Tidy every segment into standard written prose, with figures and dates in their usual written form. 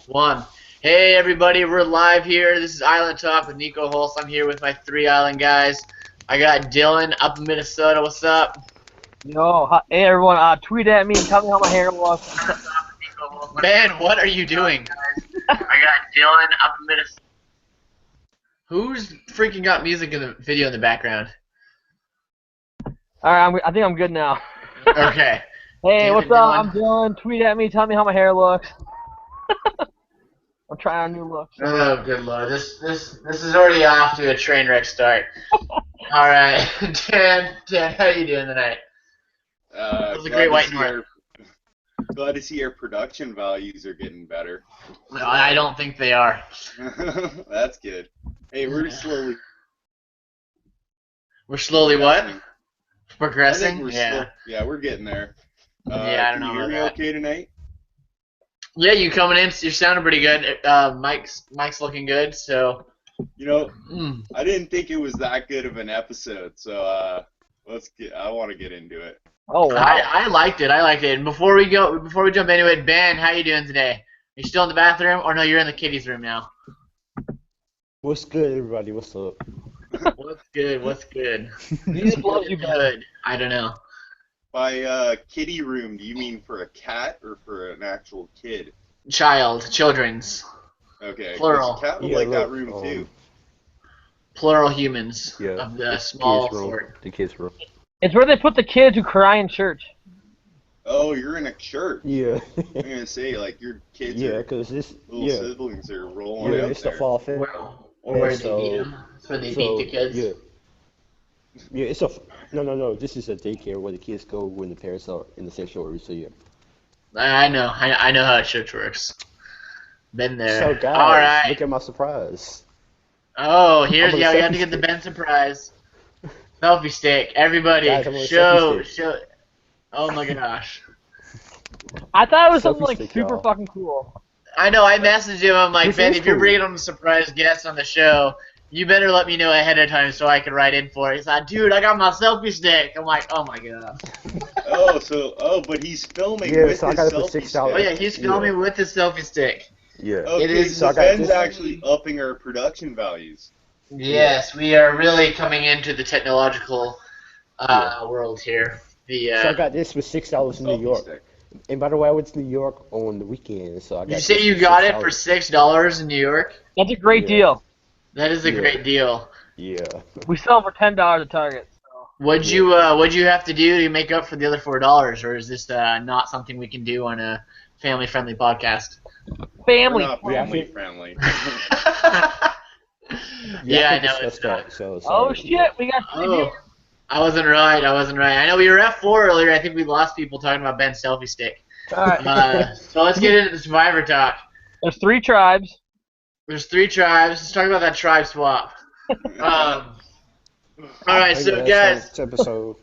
One. Hey everybody, we're live here. This is Island Talk with Niko Holst. I'm here with my three island guys. I got Dylan up in Minnesota. What's up? Yo, hey everyone, tweet at me and tell me how my hair looks. Ben, what are you doing? I got Dylan up in Minnesota. Who's freaking got music in the video in the background? Alright, I think I'm good now. Okay. Hey, Damn what's it, up? Dylan. I'm Dylan. Tweet at me, tell me how my hair looks. I'm trying a new look. Oh, good lord. This is already off to a train wreck start. All right. Dan, how you doing tonight? That was a great white north. Glad to see our production values are getting better. No, I don't think they are. That's good. Hey, we're slowly. We're slowly what? Progressing? Yeah, we're getting there. Yeah, I don't know Can you hear me okay tonight? Yeah, you coming in? You're sounding pretty good. Mike's looking good. So. You know, I didn't think it was that good of an episode. So I want to get into it. Oh wow. I liked it. And before we jump into it, Ben, how you doing today? Are you still in the bathroom, or no? You're in the kiddies' room now. What's good, everybody? What's up? What's good? What's good? Jesus loves you, good. I don't know. By kitty room, do you mean for a cat or for an actual kid? Children's. Okay. Plural. A cat would like that room too. Plural humans Yeah. of the small sort. The kids' room. It's where they put the kids who cry in church. Oh, you're in a church. Yeah. I'm gonna say like your kids. Yeah, because this. Little Yeah. siblings are rolling Yeah, out it's there. the fall fair. Where they beat them. That's where they beat the kids. Yeah. Yeah, it's a. No. This is a daycare where the kids go when the parents are in the sanctuary. So yeah. I know how church works. Been there. So guys, all right. look at my surprise. Oh, here's we we have to get the Ben surprise. Selfie stick. Everybody, Guys, I'm on a show. selfie stick. Oh my gosh. I thought it was something Selfie like stick, super y'all. fucking cool. I know. I messaged him. I'm like, This Ben, is if you're cool. bringing on a surprise guest on the show, you better let me know ahead of time so I can write in for it. He's like, dude, I got my selfie stick. I'm like, oh my god. But he's filming Yeah, with so I his got it for selfie $6. Oh stick. yeah, he's filming with his selfie stick. Yeah. Okay, It is- so so I got Ben's this- actually upping our production values. Yes, we are really coming into the technological world here. So I got this for $6 in New Selfie York. stick. And by the way, I went to New York on the weekend, so I got. You say this you for got it $6. for $6 in New York? That's a great Yeah. deal. That is a Yeah. great deal. Yeah. We sell them for $10 at Target. So. What'd you have to do to make up for the other $4, or is this not something we can do on a family-friendly podcast? Family. We're not family friendly. Yeah, I I know. discussed that. So Oh sorry. shit, we got 3 Oh, viewers. I wasn't right. I know we were at 4 earlier. I think we lost people talking about Ben's selfie stick. Alright, So let's get into the Survivor talk. there's 3 tribes. There's 3 tribes. Let's talk about that tribe swap. All right, so guys. Next episode.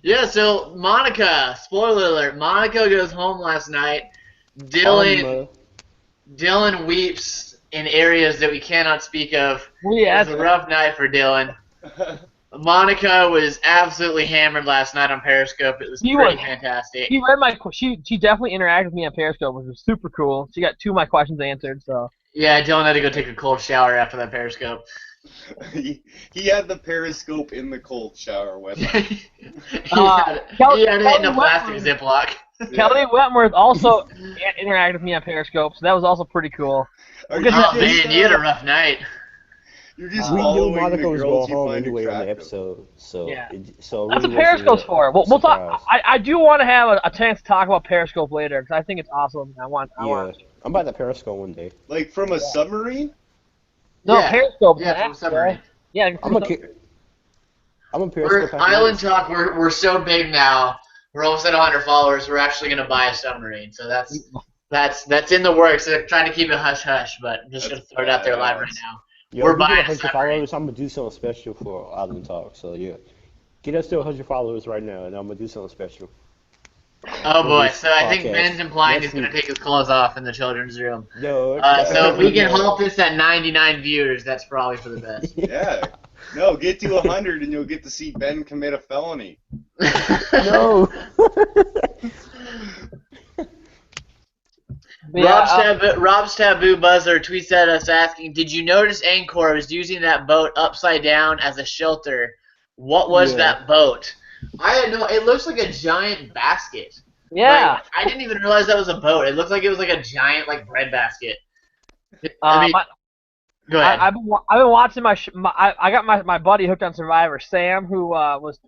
Yeah, so Monica, spoiler alert, Monica goes home last night. Dylan weeps in areas that we cannot speak of. Yeah, It was a rough night for Dylan. Monica was absolutely hammered last night on Periscope. It was pretty fantastic. She read my. She definitely interacted with me on Periscope, which was super cool. She got 2 of my questions answered. So. Yeah, Dylan had to go take a cold shower after that Periscope. he had the periscope in the cold shower with him. he had it in a plastic Ziploc. Kelly Wentworth also interacted with me on Periscope, so that was also pretty cool. Are Oh man, you had a rough night. You're just We knew following Monica the was girls going you home find anyway on the attractive. episode, so Yeah. so That's really what Periscope's for. We'll talk. surprise. I do want to have a chance to talk about Periscope later because I think it's awesome. I want. I'm about to Periscope one day. Like from a submarine? No, Yeah. Periscope. Yeah, from submarine. Yeah, I'm a Periscope. Island Talk, we're so big now. We're almost at 100 followers. We're actually going to buy a submarine. So that's in the works. They're trying to keep it hush hush, but I'm just going to throw it out there live right now. Yo, We're we get buying a 100 submarine. followers. I'm gonna do something special for Island Talk. So yeah, get us to 100 followers right now, and I'm gonna do something special. Oh boy, this so I think podcast. Ben's implying Next he's going to week. take his clothes off in the children's room. No. So if we can halt this at 99 viewers, that's probably for the best. Yeah. No, get to 100 and you'll get to see Ben commit a felony. No. Rob's Taboo Buzzer tweets at us asking, "Did you notice Angkor was using that boat upside down as a shelter? What was that boat?" I had no. It looks like a giant basket. Yeah. Like, I didn't even realize that was a boat. It looked like it was like a giant like bread basket. Go ahead. I've been watching I got my buddy hooked on Survivor, Sam, who was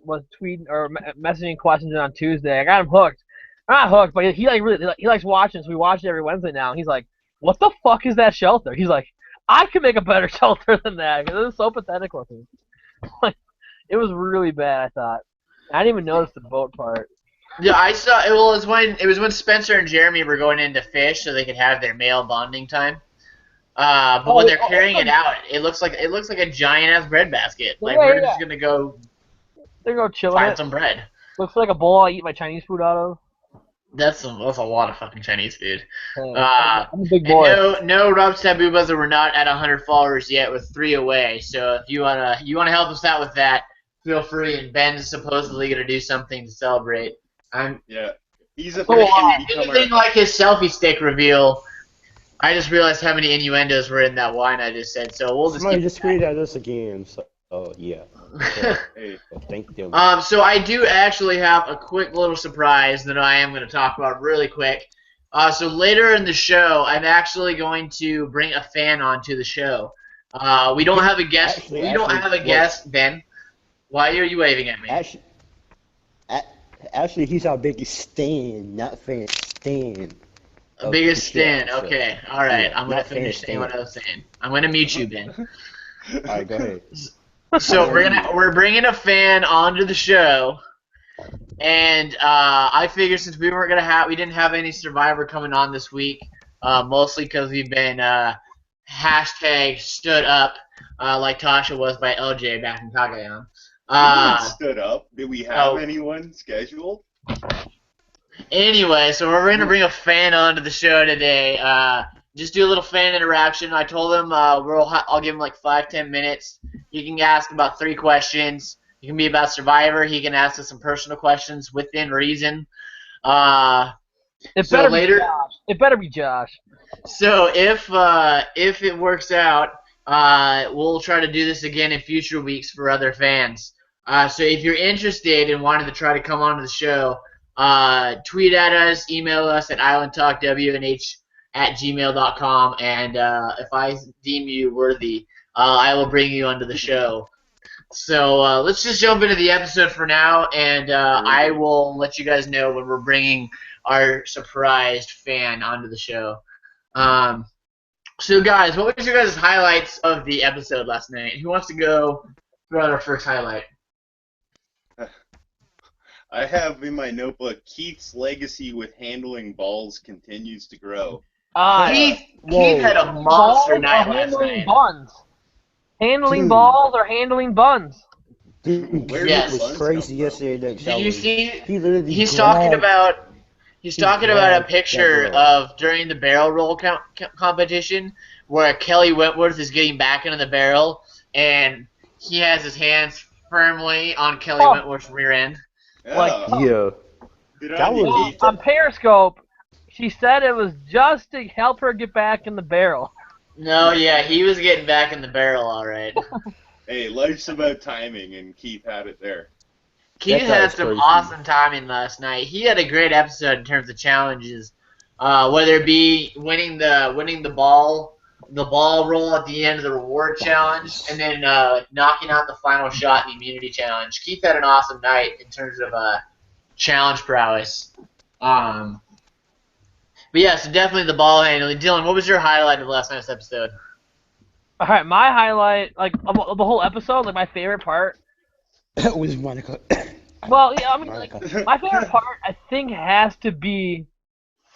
tweeting or messaging questions on Tuesday. I got him hooked. Not hooked, but he likes watching, so we watch it every Wednesday now. And he's like, "What the fuck is that shelter?" He's like, "I could make a better shelter than that because it was so pathetic looking." Like, it was really bad. I thought. I didn't even notice the boat part. Yeah, I saw. Well, it was when Spencer and Jeremy were going in to fish so they could have their male bonding time. But when they're carrying it out, it looks like a giant ass bread basket. Like we're just gonna go. They're gonna chill. Find some bread. Looks like a bowl I eat my Chinese food out of. That's a lot of fucking Chinese food. I'm a big boy. No, Rob's Taboo Buzzer. We're not at 100 followers yet, with 3 away. So if you wanna help us out with that, feel free. And Ben's supposedly gonna do something to celebrate. He's a anything like his selfie stick reveal. I just realized how many innuendos were in that line I just said. So we'll just. Somebody just tweeted at us again. So, yeah. So, thank you. So I do actually have a quick little surprise that I am going to talk about really quick. So later in the show, I'm actually going to bring a fan onto the show. We don't have a guest. Don't have a guest, Ben. Why are you waving at me? Actually, he's our biggest stan, not fan. Stan. Biggest stan. Okay. All right. I'm going to finish saying what I was saying. I'm going to mute you, Ben. All right, go ahead. So we're bringing a fan onto the show, and I figure since we didn't have any Survivor coming on this week, mostly because we've been hashtag stood up like Tasha was by LJ back in Kagayan. Stood up? Did we have anyone scheduled? Anyway, so we're going to bring a fan onto the show today. Just do a little fan interaction. I told him I'll give him like 5-10 minutes. He can ask about 3 questions. It can be about Survivor. He can ask us some personal questions within reason. It better be Josh. So if it works out, we'll try to do this again in future weeks for other fans. So if you're interested and wanted to try to come onto the show, tweet at us, email us at islandtalkwnh@gmail.com, and if I deem you worthy, I will bring you onto the show. So let's just jump into the episode for now, and I will let you guys know when we're bringing our surprised fan onto the show. So guys, what was your guys' highlights of the episode last night? Who wants to go through our first highlight? I have in my notebook, Keith's legacy with handling balls continues to grow. Keith had a monster night last night. Buns. Handling balls or handling buns. Dude, it was crazy yesterday. Did you see? He's talking about a picture of during the barrel roll competition where Kelly Wentworth is getting back into the barrel and he has his hands firmly on Kelly Wentworth's rear end. Yeah. That was on Periscope. She said it was just to help her get back in the barrel. No, yeah, he was getting back in the barrel, all right. Hey, life's about timing, and Keith had it there. Keith had some awesome timing last night. He had a great episode in terms of challenges, whether it be winning the ball roll at the end of the reward challenge, and then knocking out the final shot in the immunity challenge. Keith had an awesome night in terms of challenge prowess. But yeah, so definitely the ball handling. Dylan, what was your highlight of last night's episode? All right, my highlight, of the whole episode, my favorite part. It was Monica. Well, yeah, I mean, my favorite part, I think, has to be,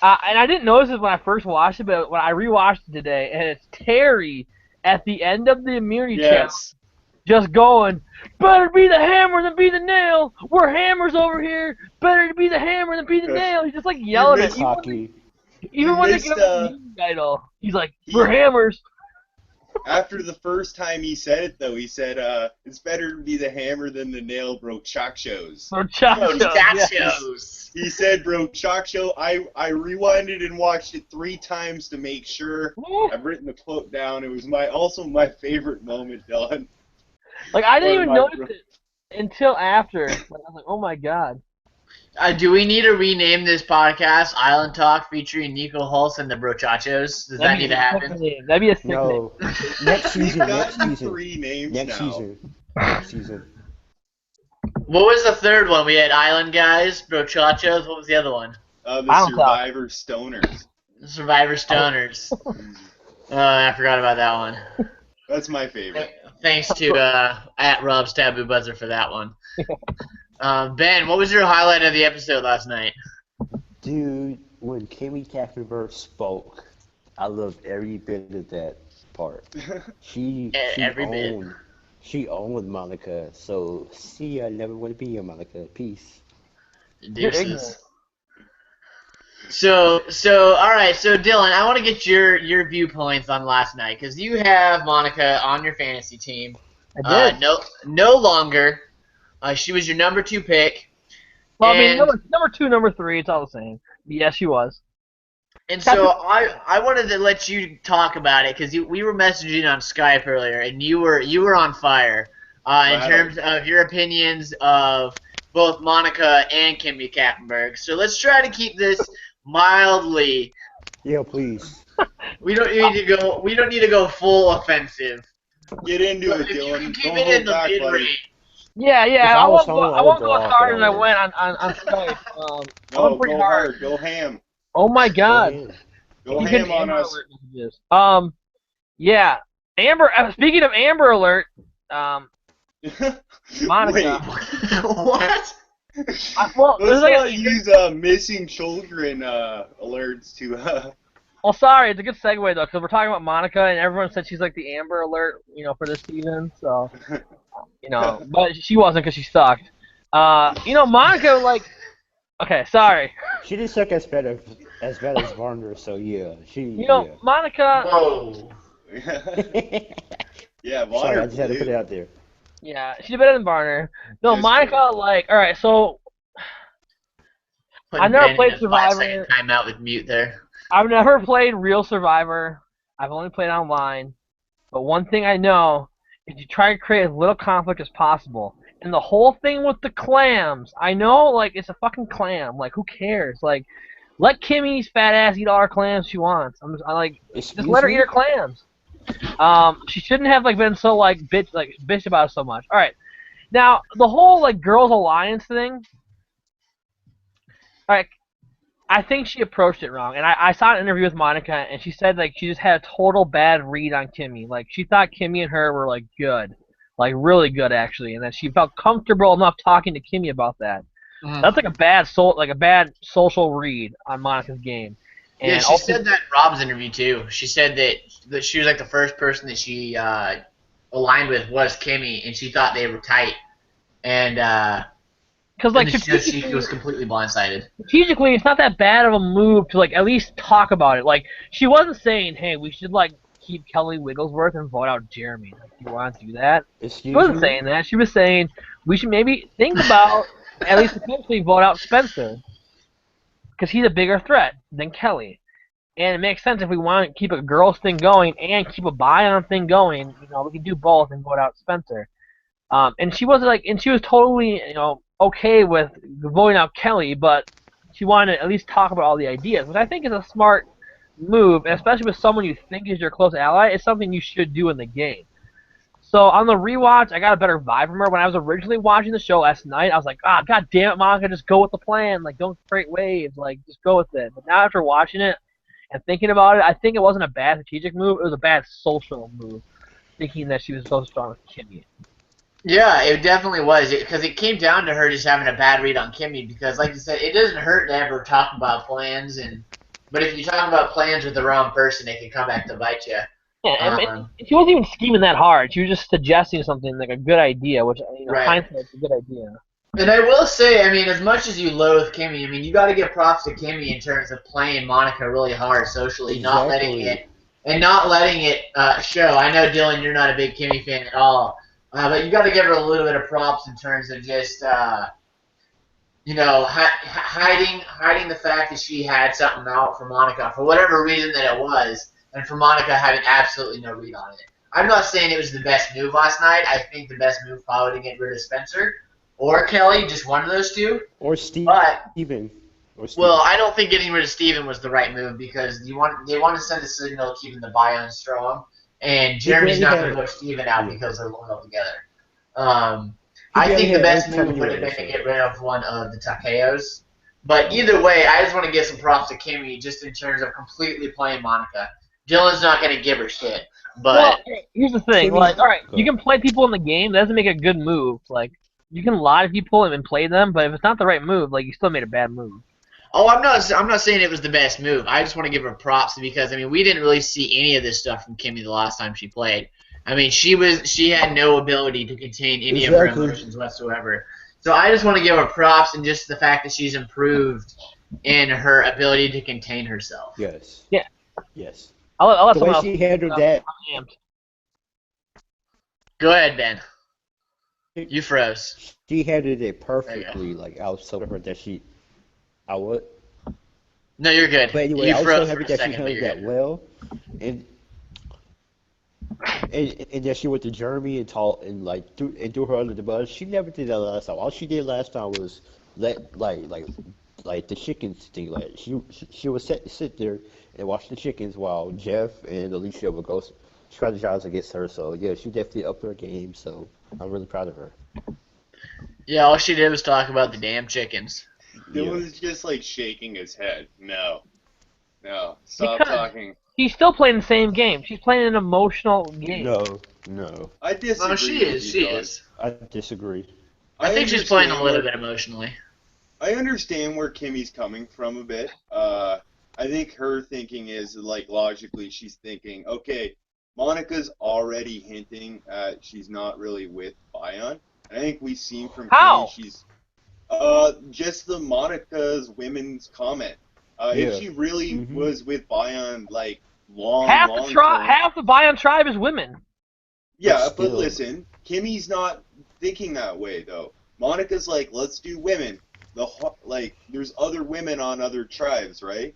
and I didn't notice this when I first watched it, but when I rewatched it today, and it's Terry at the end of the immunity challenge, just going, better be the hammer than be the nail. We're hammers over here. Better to be the hammer than be the nail. He's just yelling at hockey. Even when they give him the title, he's like, we're hammers. After the first time he said it, though, he said, it's better to be the hammer than the nail, brochachos. Brochachos. He said brochacho. I rewinded and watched it 3 times to make sure. I've written the quote down. It was also my favorite moment, Dylan. Like, I didn't even notice it until after. Like, I was like, oh my god. Do we need to rename this podcast Island Talk featuring Niko Hulse and the Brochachos? Does that need to happen? That'd be a sick name. No. Next season. Next season. 3 names Next now. season. Next season. What was the third one? We had Island Guys, Brochachos. What was the other one? The Survivor Stoners. Survivor Stoners. I forgot about that one. That's my favorite. Thanks to at Rob's Taboo Buzzer for that one. Ben, what was your highlight of the episode last night? Dude, when Kimmy Katzenberg spoke, I loved every bit of that part. She owned Monica, so see, I never want to be your Monica. Peace. Deuces. So, all right. So, Dylan, I want to get your viewpoints on last night because you have Monica on your fantasy team. I did. No longer. She was your number 2 pick. Well, I mean, number 2, number 3, it's all the same. Yes, she was. And so I wanted to let you talk about it because we were messaging on Skype earlier, and you were on fire in terms of your opinions of both Monica and Kimmy Katzenberg. So let's try to keep this mildly. Yeah, please. We don't need to go full offensive. Get into it, If you Dylan. can keep Don't it hold in the back, buddy. mid-range. Yeah, I won't go as hard as I went on Skype. I went pretty hard. Go ham. Oh my god. Go ham on us. Yeah. Amber. Speaking of Amber Alert, Monica. Wait. What? Let's not use missing children alerts to. Well, sorry, it's a good segue though, because we're talking about Monica, and everyone said she's like the Amber Alert, for this season. So, but she wasn't because she sucked. Monica, like, okay, sorry. She didn't suck as bad as Varner, so yeah, Monica. Whoa. Yeah, Varner. Sorry, I just had to put it out there. Yeah, she's better than Varner. No, That's Monica, true. like, all right, so I've never played Survivor. 5-second timeout with mute there. I've never played real Survivor. I've only played online. But one thing I know is you try to create as little conflict as possible. And the whole thing with the clams, I know, like, it's a fucking clam. Like, who cares? Like, let Kimmy's fat ass eat all her clams she wants. Just let her eat her clams. She shouldn't have, like, been so, like, bitch about it so much. All right. Now, the whole, like, Girls Alliance thing, all right, I think she approached it wrong. And I saw an interview with Monica, and she said, like, she just had a total bad read on Kimmy. Like, she thought Kimmy and her were, like, good. Like, really good, actually. And that she felt comfortable enough talking to Kimmy about that. That's like a bad social read on Monica's game. And yeah, she said that in Rob's interview, too. She said that she was, like, the first person that she aligned with was Kimmy, and she thought they were tight. And, because, like, she was completely blindsided. Strategically, it's not that bad of a move to, like, at least talk about it. Like, she wasn't saying, hey, we should, like, keep Kelly Wigglesworth and vote out Jeremy. Like, you want to do that? She wasn't saying that. She was saying we should maybe think about at least potentially vote out Spencer. Because he's a bigger threat than Kelly. And it makes sense if we want to keep a girls thing going and keep a buy-on thing going, we can do both and vote out Spencer. And she was totally, okay with voting out Kelly, but she wanted to at least talk about all the ideas, which I think is a smart move, especially with someone you think is your close ally. It's something you should do in the game. So on the rewatch, I got a better vibe from her. When I was originally watching the show last night, I was like, god damn it, Monica, just go with the plan. Like, don't create waves. Like, just go with it. But now after watching it and thinking about it, I think it wasn't a bad strategic move. It was a bad social move, thinking that she was so strong with Kimmy. Yeah, it definitely was, because it came down to her just having a bad read on Kimmy, because, like you said, it doesn't hurt to ever talk about plans, but if you talk about plans with the wrong person, it can come back to bite you. Yeah, she wasn't even scheming that hard. She was just suggesting something like a good idea, which, hindsight's a good idea. And I will say, as much as you loathe Kimmy, you got to give props to Kimmy in terms of playing Monica really hard socially, not letting it and not letting it show. I know, Dylan, you're not a big Kimmy fan at all, but you got to give her a little bit of props in terms of just hiding the fact that she had something out for Monica for whatever reason that it was, and for Monica having absolutely no read on it. I'm not saying it was the best move last night. I think the best move probably to get rid of Spencer or Kelly, just one of those two. Or But Steven. well, I don't think getting rid of Steven was the right move because they want to send a signal keeping the Bayern strong, and He Jeremy's barely not going had. to vote Steven out Yeah. because they're loyal together. Um, He I barely think the had any best time move would have anyway. been to So get rid of one of the Takeos. But either way, I just want to give some props to Kimmy just in terms of completely playing Monica. Dylan's not going to give her shit, Well, but here's the thing. Kimmy. Like, all right, you Go. can play people in the game. That doesn't make a good move. Like, you can lie to people and play them, but if it's not the right move, like, you still made a bad move. oh, I'm not saying it was the best move. I just want to give her props because I mean we didn't really see any of this stuff from Kimmy the last time she played. I mean she had no ability to contain any of her Exactly. emotions whatsoever. So I just want to give her props and just the fact that she's improved in her ability to contain herself. Yes. Yeah. Yes. I'll let The way someone else. she handled that. I'm amped. Go ahead, Ben. You froze. She handled it There you perfectly. Like I was so happy that I would. No, you're good. But anyway, You I was so froze for happy a that she second, but handled you're that good. well, and and then she went to Jeremy and talk and threw her under the bus. She never did that last time. All she did last time was let like the chickens thing. Like she would sit there and watch the chickens while Jeff and Alicia would go strategize against her. So yeah, she definitely upped her game. So I'm really proud of her. Yeah, all she did was talk about the damn chickens. Yeah. Dylan's just like shaking his head. No. Stop Because talking. she's still playing the same game. She's playing an emotional game. No, I disagree No, she with is. you, She Dylan. is. I disagree. I think she's playing a understand little where- bit emotionally. I understand where Kimmy's coming from a bit. I think her thinking is like logically she's thinking, okay, Monica's already hinting at she's not really with Bion. And I think we've seen from How? Kimmy she's just the Monica's women's comment. Yeah. If she really Mhm. was with Bion like long Half the Bion tribe is women. yeah, But but still. listen, Kimmy's not thinking that way though. Monica's like, let's do women. There's other women on other tribes, right?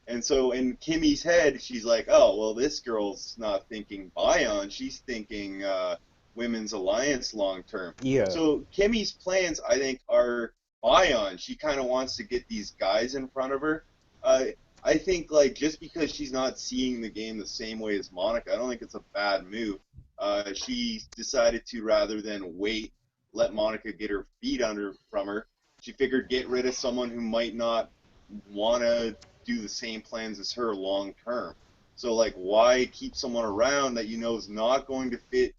And so in Kimmy's head, she's like, oh, well, this girl's not thinking Bion. She's thinking Women's Alliance long term. Yeah. So Kimmy's plans, I think, are Bion. She kind of wants to get these guys in front of her. I think, like, just because she's not seeing the game the same way as Monica, I don't think it's a bad move. She decided to, rather than wait, let Monica get her feet under from her, she figured get rid of someone who might not want to do the same plans as her long term. So, like, why keep someone around that you know is not going to fit,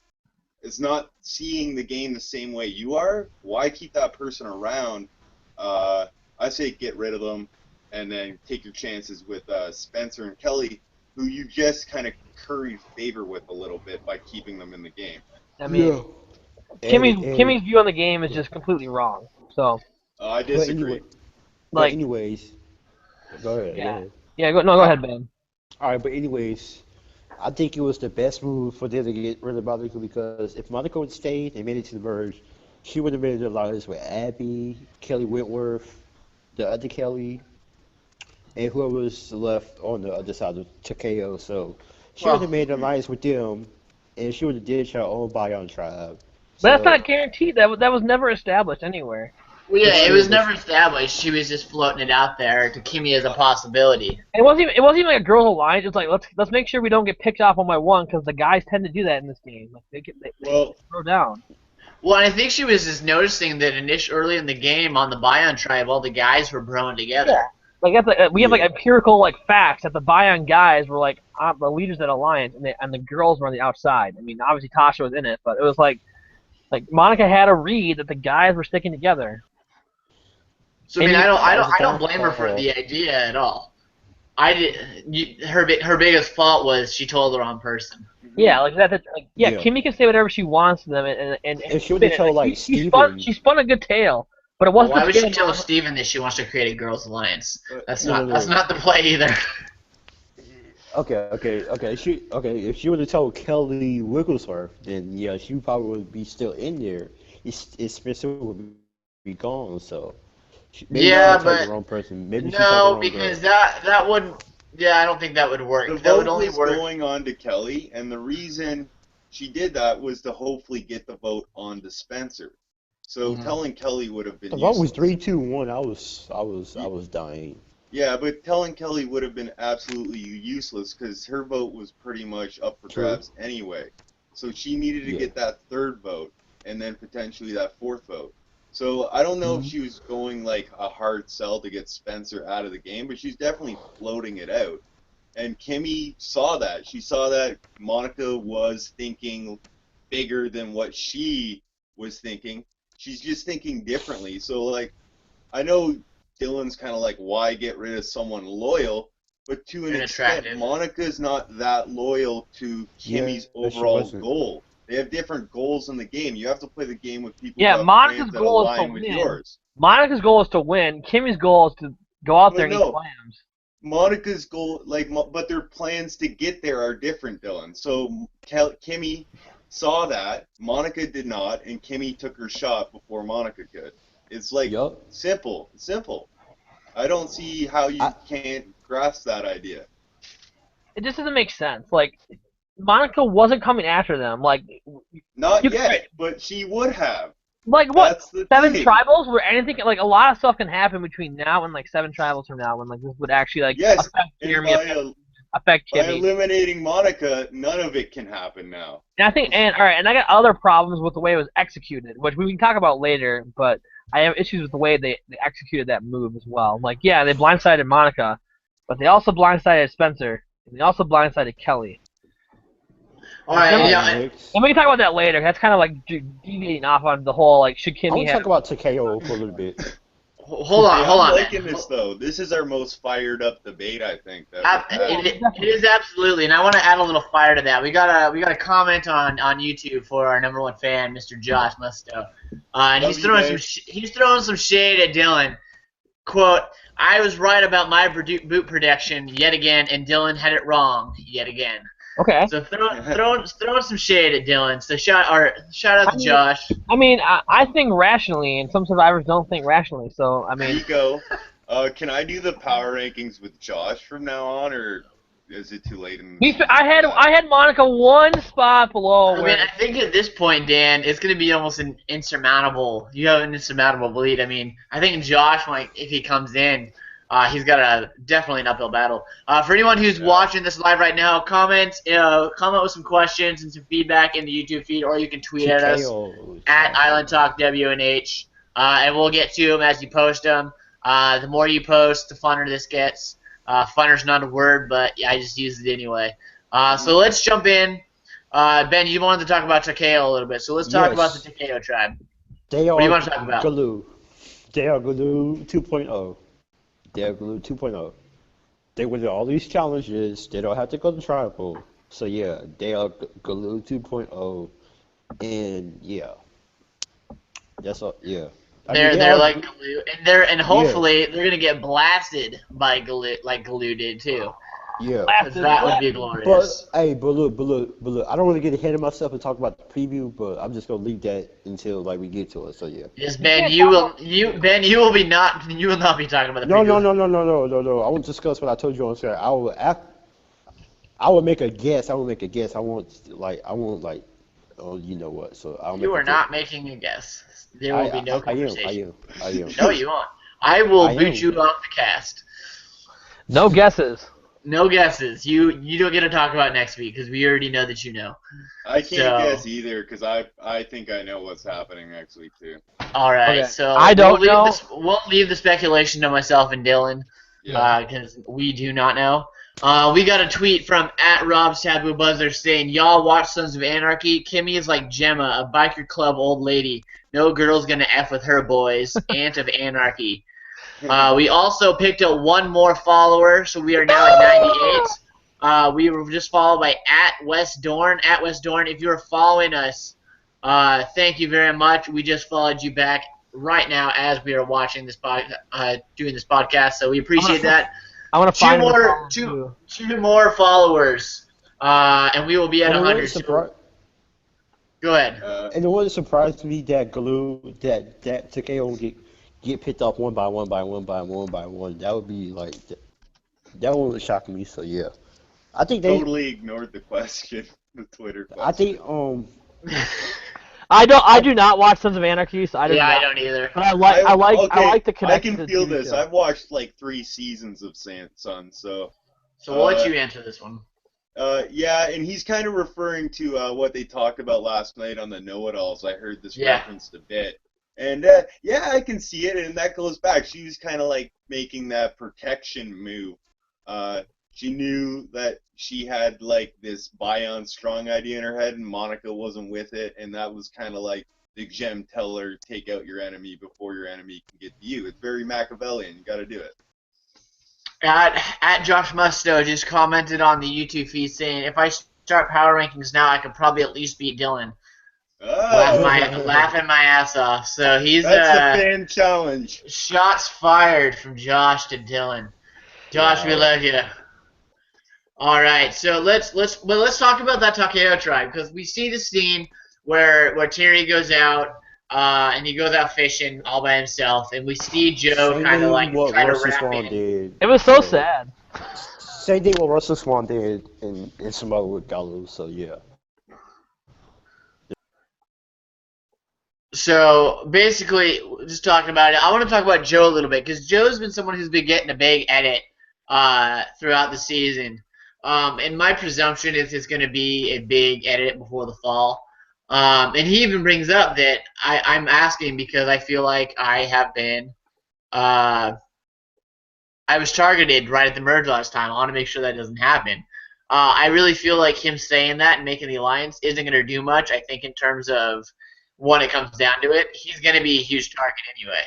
is not seeing the game the same way you are? Why keep that person around? I say get rid of them and then take your chances with Spencer and Kelly, who you just kind of curried favor with a little bit by keeping them in the game. I mean, Kimmy's view on the game is just completely wrong. So, I But disagree. like, anyways, go ahead. Yeah. Go ahead. yeah, go ahead, Ben. All right, but anyways, I think it was the best move for them to get rid of Monica because if Monica would stayed and made it to the merge, she would have made an alliance with Abby, Kelly Whitworth, the other Kelly, and whoever was left on the other side of Takeo. So she would have made an alliance with them, and she would have did her own Bion tribe. But that's So- not guaranteed. That was never established anywhere. Well, yeah, it was never established. She was just floating it out there to Kimmy as a possibility. And it wasn't even like a girls' alliance. It's like let's make sure we don't get picked off one by one because the guys tend to do that in this game. Like they Well, throw down. Well, I think she was just noticing that early in the game on the Bion tribe, all the guys were broing together. Yeah. Like we have like empirical like facts that the Bion guys were like the leaders of that alliance, and the girls were on the outside. I mean, obviously Tasha was in it, but it was like Monica had a read that the guys were sticking together. So I mean, And I don't blame her for the idea at all. Her biggest fault was she told the wrong person. Yeah, like that. Yeah. Kimmy can say whatever she wants to them, and she would've spin it. told, like, she Steven- spun a good tale, but it wasn't. Why the would she spin tell of- Steven that she wants to create a girls' alliance? That's No, not no, that's no. not the play either. Okay. If she would have told Kelly Wigglesworth, then yeah, she probably would be still in there. Spencer would be gone. So maybe she contacted the Yeah, wrong but person. Maybe she talked to the wrong no, girl. because that wouldn't. Yeah, I don't think that would The work. That would vote only was work. going on to Kelly, and the reason she did that was to hopefully get the vote on to Spencer. So Mhm. telling Kelly would have been The vote was useless. 3-2-1. I Y- was dying. Yeah, but telling Kelly would have been absolutely useless because her vote was pretty much up for True. grabs anyway. So she needed to Yeah. get that third vote and then potentially that fourth vote. So I don't know if Hmm. she was going like a hard sell to get Spencer out of the game, but she's definitely floating it out. And Kimmy saw that. She saw that Monica was thinking bigger than what she was thinking. She's just thinking differently. So like I know Dylan's kind of like, why get rid of someone loyal? But to an And extent, attractive. Monica's not that loyal to Yeah, Kimmy's she overall wasn't. goal. They have different goals in the game. You have to play the game with people who Yeah, have Monica's plans that goal is to align with win. yours. Monica's goal is to win. Kimmy's goal is to go out there But and eat no, clams. Monica's goal, like, but their plans to get there are different, Dylan. So Kimmy saw that, Monica did not, and Kimmy took her shot before Monica could. It's like Yup. simple, simple. I don't see how I you can't grasp that idea. It just doesn't make sense. Like Monica wasn't coming after them. Like Not you could, yet, but she would have. like what That's the seven thing. tribals where anything like a lot of stuff can happen between now and like seven tribals from now when like this would actually like Yes, affect and Jeremy, affect by Kimmy. eliminating Monica, none of it can happen now. And I think and all right, and I got other problems with the way it was executed, which we can talk about later. But I have issues with the way they executed that move as well. Like yeah, they blindsided Monica, but they also blindsided Spencer, and they also blindsided Kelly. All And right, we, and, all yeah, right, Nix. and we can talk about that later. That's kind of like deviating off on the whole like should I Kimmy want to have. talk about Takeo for a little bit. hold on, Hey, hold I'm on, liking man. this though. This is our most fired up debate I think that we've had. It is absolutely, and I want to add a little fire to that. We got a comment on YouTube for our number one fan, Mr. Josh Musto, and Love you, babe. he's throwing some shade at Dylan. Quote: I was right about my boot prediction yet again, and Dylan had it wrong yet again. Okay. So throwing some shade at Dylan. So shout out to Josh. I think rationally, and some survivors don't think rationally. So I mean, Niko, can I do the power rankings with Josh from now on, or is it too late in the season for that? I had Monica one spot below I mean, where I think at this point, Dan, it's going to be almost an insurmountable. You have an insurmountable lead. I mean, I think Josh, like, if he comes in, he's got definitely an uphill battle. For anyone who's Yeah. watching this live right now, comment with some questions and some feedback in the YouTube feed, or you can tweet at us Takeo. at Island Talk WNH, and we'll get to them as you post them. The more you post, the funner this gets. Funner's not a word, but yeah, I just use it anyway. So let's jump in. Ben, you wanted to talk about Takeo a little bit, so let's talk about the Yes, Takeo tribe. they What do you are want to talk about? Galoo. They are Galoo 2.0. They are Galoo 2.0. They win all these challenges. They don't have to go to tribal. So yeah, they are Galoo 2.0. And yeah, that's all. Yeah, I mean they They're are. like Galoo, and Yeah, hopefully they're gonna get blasted by Galoo like Galoo did too, yeah. because that would be But glorious. hey, but look, I don't want to get ahead of myself and talk about the preview, but I'm just gonna leave that until like we get to it. So yeah. Yes, you Ben, can't talk about. you will not be talking about the No, no, preview. no, no, no, no, no, no. I won't discuss what I told you on Saturday. I will make a guess. I will make a guess. I won't like, oh, you know what? So I'll You make a are guess. not making a guess. There will be no I am. I conversation. am. I am. No, you won't. I will I boot am. you off the cast. No guesses. No guesses. You don't get to talk about next week because we already know that you know. I can't So, guess either because I think I know what's happening next week too. all right. Okay. So I don't know. We'll leave the speculation to myself and Dylan Yeah. because we do not know. We got a tweet from @RobsTabooBuzzer saying, "Y'all watch Sons of Anarchy. Kimmy is like Gemma, a biker club old lady. No girl's gonna f with her boys. Aunt of Anarchy." We also picked up one more follower, so we are now at 98. We were just followed by @WestDorn. @WestDorn, if you're following us, thank you very much. We just followed you back right now as we are watching this doing this podcast, so we appreciate that. I want to two find him and more, follow him two, too. two more followers, and we will be at And it 100. wouldn't So surprise. go ahead. Uh, And it wouldn't surprise me that that Takeo get picked off one by one by one by one by one. That would be like that would shock me. So yeah, I think they. totally ignored the question, the Twitter I think question. I I do not watch Sons of Anarchy, so I do Yeah, I not. don't either. But I Okay, like the I connection can to the feel TV this. show. I've watched like 3 seasons of Sun, so So we'll let uh, you answer this one. yeah, and he's kind of referring to what they talked about last night on the Know-It-Alls. I heard this Yeah. referenced a bit, and yeah, I can see it, and that goes back. She was kind of like making that protection move. Uh, she knew that she had like this Bion strong idea in her head, and Monica wasn't with it, and that was kind of like the gem tell her, take out your enemy before your enemy can get to you. It's very Machiavellian. You got to do it. At Josh Musto just commented on the YouTube feed saying, if I start power rankings now, I could probably at least beat Dylan. Oh, Laughing my ass off. So he's that's the fan challenge. shots fired from Josh to Dylan. Josh, we Wow. love you. All right, so let's talk about that Takeo tribe, because we see the scene where Terry goes out and he goes out fishing all by himself, and we see Joe Same kind of thing like what try to Russell wrap Swan in. did. It was so sad. Same thing what Russell Swan did in Samoa with Gallo. So yeah. So basically, just talking about it, I want to talk about Joe a little bit, because Joe's been someone who's been getting a big edit throughout the season. And my presumption is it's going to be a big edit before the fall. And he even brings up that I'm asking because I feel like I have been I was targeted right at the merge last time. I want to make sure that doesn't happen. I really feel like him saying that and making the alliance isn't going to do much. I think in terms of when it comes down to it, he's going to be a huge target anyway.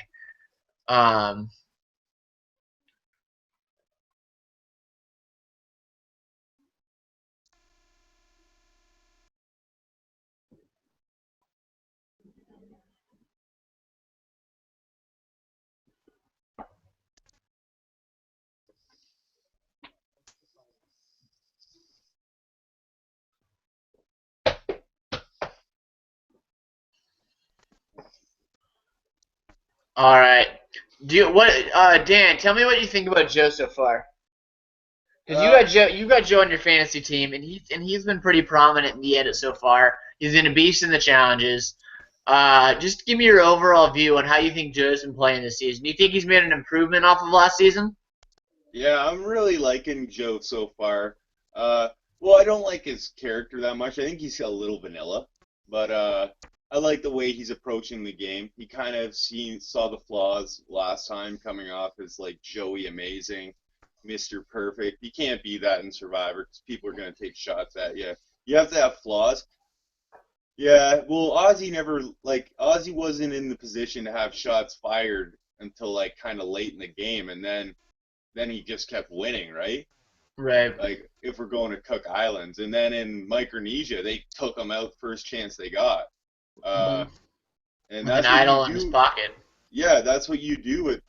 All right. Dan? Tell me what you think about Joe so far. Because you got Joe on your fantasy team, and he's been pretty prominent in the edit so far. He's been a beast in the challenges. Just give me your overall view on how you think Joe's been playing this season. Do you think he's made an improvement off of last season? Yeah, I'm really liking Joe so far. Well, I don't like his character that much. I think he's a little vanilla, but I like the way he's approaching the game. He kind of saw the flaws last time, coming off as like Joey Amazing, Mr. Perfect. You can't be that in Survivor because people are gonna take shots at you. You have to have flaws. Yeah, well, Ozzy wasn't in the position to have shots fired until like kind of late in the game, and then he just kept winning, right? Right. Like if we're going to Cook Islands, and then in Micronesia they took him out first chance they got, uh, and With an that's what idol you in his do. pocket. Yeah, that's what you do with.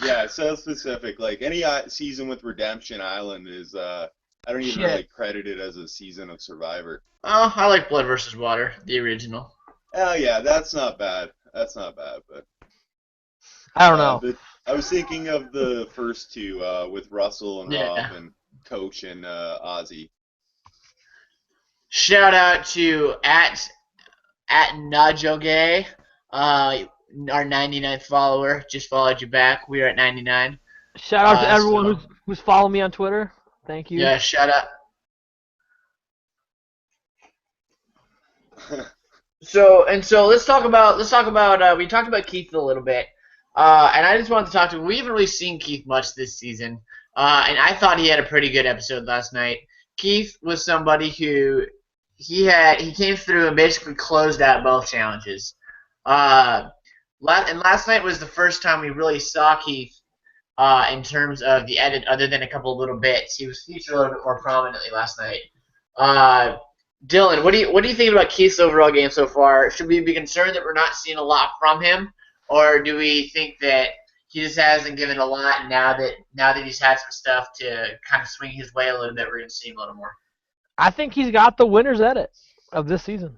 Yeah, so specific. Like any season with Redemption Island is, I don't even really Shit. credit it as a season of Survivor. Oh, I like Blood versus Water, the original. Oh yeah, that's not bad. That's not bad, but I don't know. I was thinking of the first two with Russell and Yeah. Rob and Coach and Ozzy. Shout out to at Najoge, our 99th follower. Just followed you back. We are at 99. Shout out to everyone So who's following me on Twitter. Thank you. yeah, shout out. So let's talk about we talked about Keith a little bit, and I just wanted to talk to him. We haven't really seen Keith much this season, and I thought he had a pretty good episode last night. Keith was somebody who he came through and basically closed out both challenges. And last night was the first time we really saw Keith in terms of the edit, other than a couple of little bits. He was featured a little bit more prominently last night. Uh, Dylan, what do you think about Keith's overall game so far? Should we be concerned that we're not seeing a lot from him, or do we think that he just hasn't given a lot. And now that he's had some stuff to kind of swing his way a little bit, we're gonna see him a little more. I think he's got the winner's edit of this season.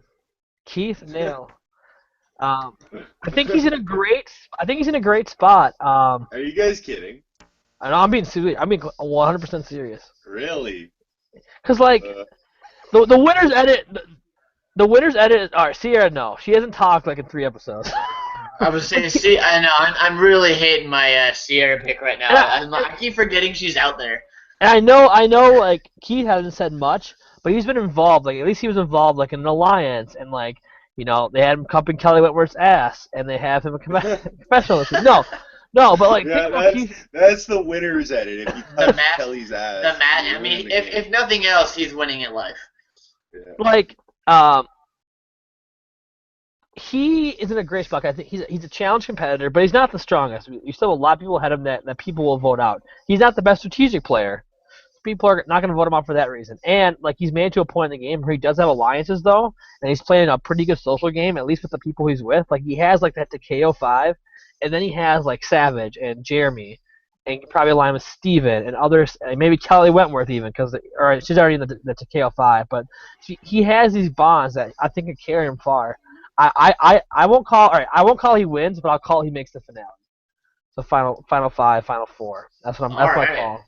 Keith Nail. I think he's in a great. I think he's in a great spot. Are you guys kidding? And I'm being serious. I'm being 100% serious. Really? Cause like the winner's edit. The winner's edit. All right, Sierra. No, she hasn't talked like in 3 episodes. I was saying, see, I know I'm really hating my Sierra pick right now. I keep forgetting she's out there. And I know, like Keith hasn't said much, but he's been involved. Like at least he was involved, like in an alliance, and like they had him cupping Kelly Whitworth's ass, and they have him a confessional. No, but like that's the winner's edit. If you cup Kelly's ass, I mean, if nothing else, he's winning at life. Yeah. Like he is in a great spot. I think he's a challenge competitor, but he's not the strongest. You still have a lot of people ahead of him that people will vote out. He's not the best strategic player. People are not going to vote him out for that reason. And like he's made it to a point in the game where he does have alliances though, and he's playing a pretty good social game, at least with the people he's with. Like he has like that Takeo 5, and then he has like Savage and Jeremy, and you can probably align with Steven and others, and maybe Kelly Wentworth even, or she's already in the Takeo 5. But he has these bonds that I think can carry him far. I won't call. All right, I won't call he wins, but I'll call he makes the finale. So final 5, final 4. That's what I call.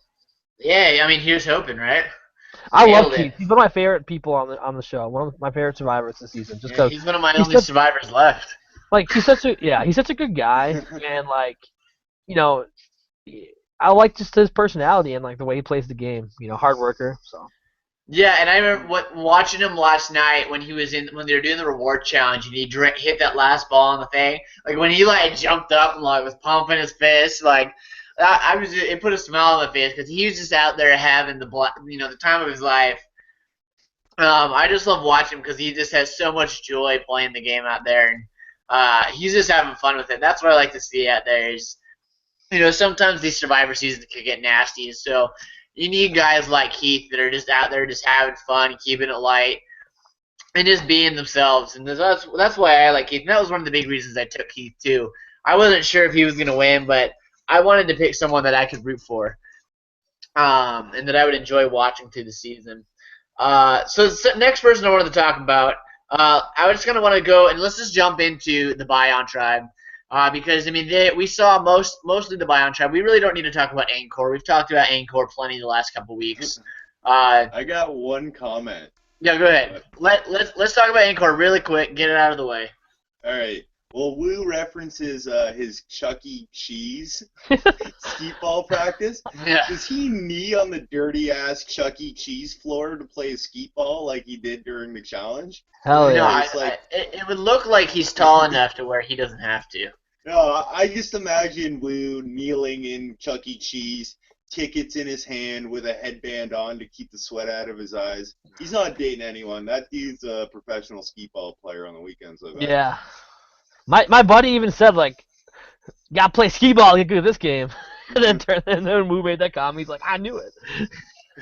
Yeah, I mean, here's hoping, right? I love Keith. He's one of my favorite people on the show. One of my favorite survivors this season. Just because he's one of my only survivors left. Like he's such a good guy, and like I like just his personality and like the way he plays the game. Hard worker. So. Yeah, and I remember watching him last night when they were doing the reward challenge and he hit that last ball on the thing. Like when he like jumped up and like was pumping his fist, like it put a smile on my face because he was just out there having the time of his life. I just love watching him because he just has so much joy playing the game out there, and he's just having fun with it. That's what I like to see out there. Is sometimes these Survivor seasons can get nasty, and so. You need guys like Keith that are just out there just having fun, keeping it light, and just being themselves. And that's why I like Keith. And that was one of the big reasons I took Keith, too. I wasn't sure if he was going to win, but I wanted to pick someone that I could root for and that I would enjoy watching through the season. So the next person I wanted to talk about, I just kind of want to go, and let's just jump into the Bion Tribe. Because, I mean, we saw mostly the Bion Tribe. We really don't need to talk about Angkor. We've talked about Angkor plenty the last couple weeks. I got one comment. Yeah, go ahead. Let's talk about Angkor really quick. Get it out of the way. All right. Well, Wu references his Chuck E. Cheese skeet ball practice. Yeah. Does he knee on the dirty-ass Chuck E. Cheese floor to play a skeet ball like he did during the challenge? Hell yeah. No, it would look like he's tall enough to where he doesn't have to. No, I just imagine Wu kneeling in Chuck E. Cheese, tickets in his hand with a headband on to keep the sweat out of his eyes. He's not dating anyone. That dude's a professional skeet ball player on the weekends. I bet. Yeah. My buddy even said, like, gotta play skee ball to get good at this game. And then Wu made that comment. He's like, I knew it.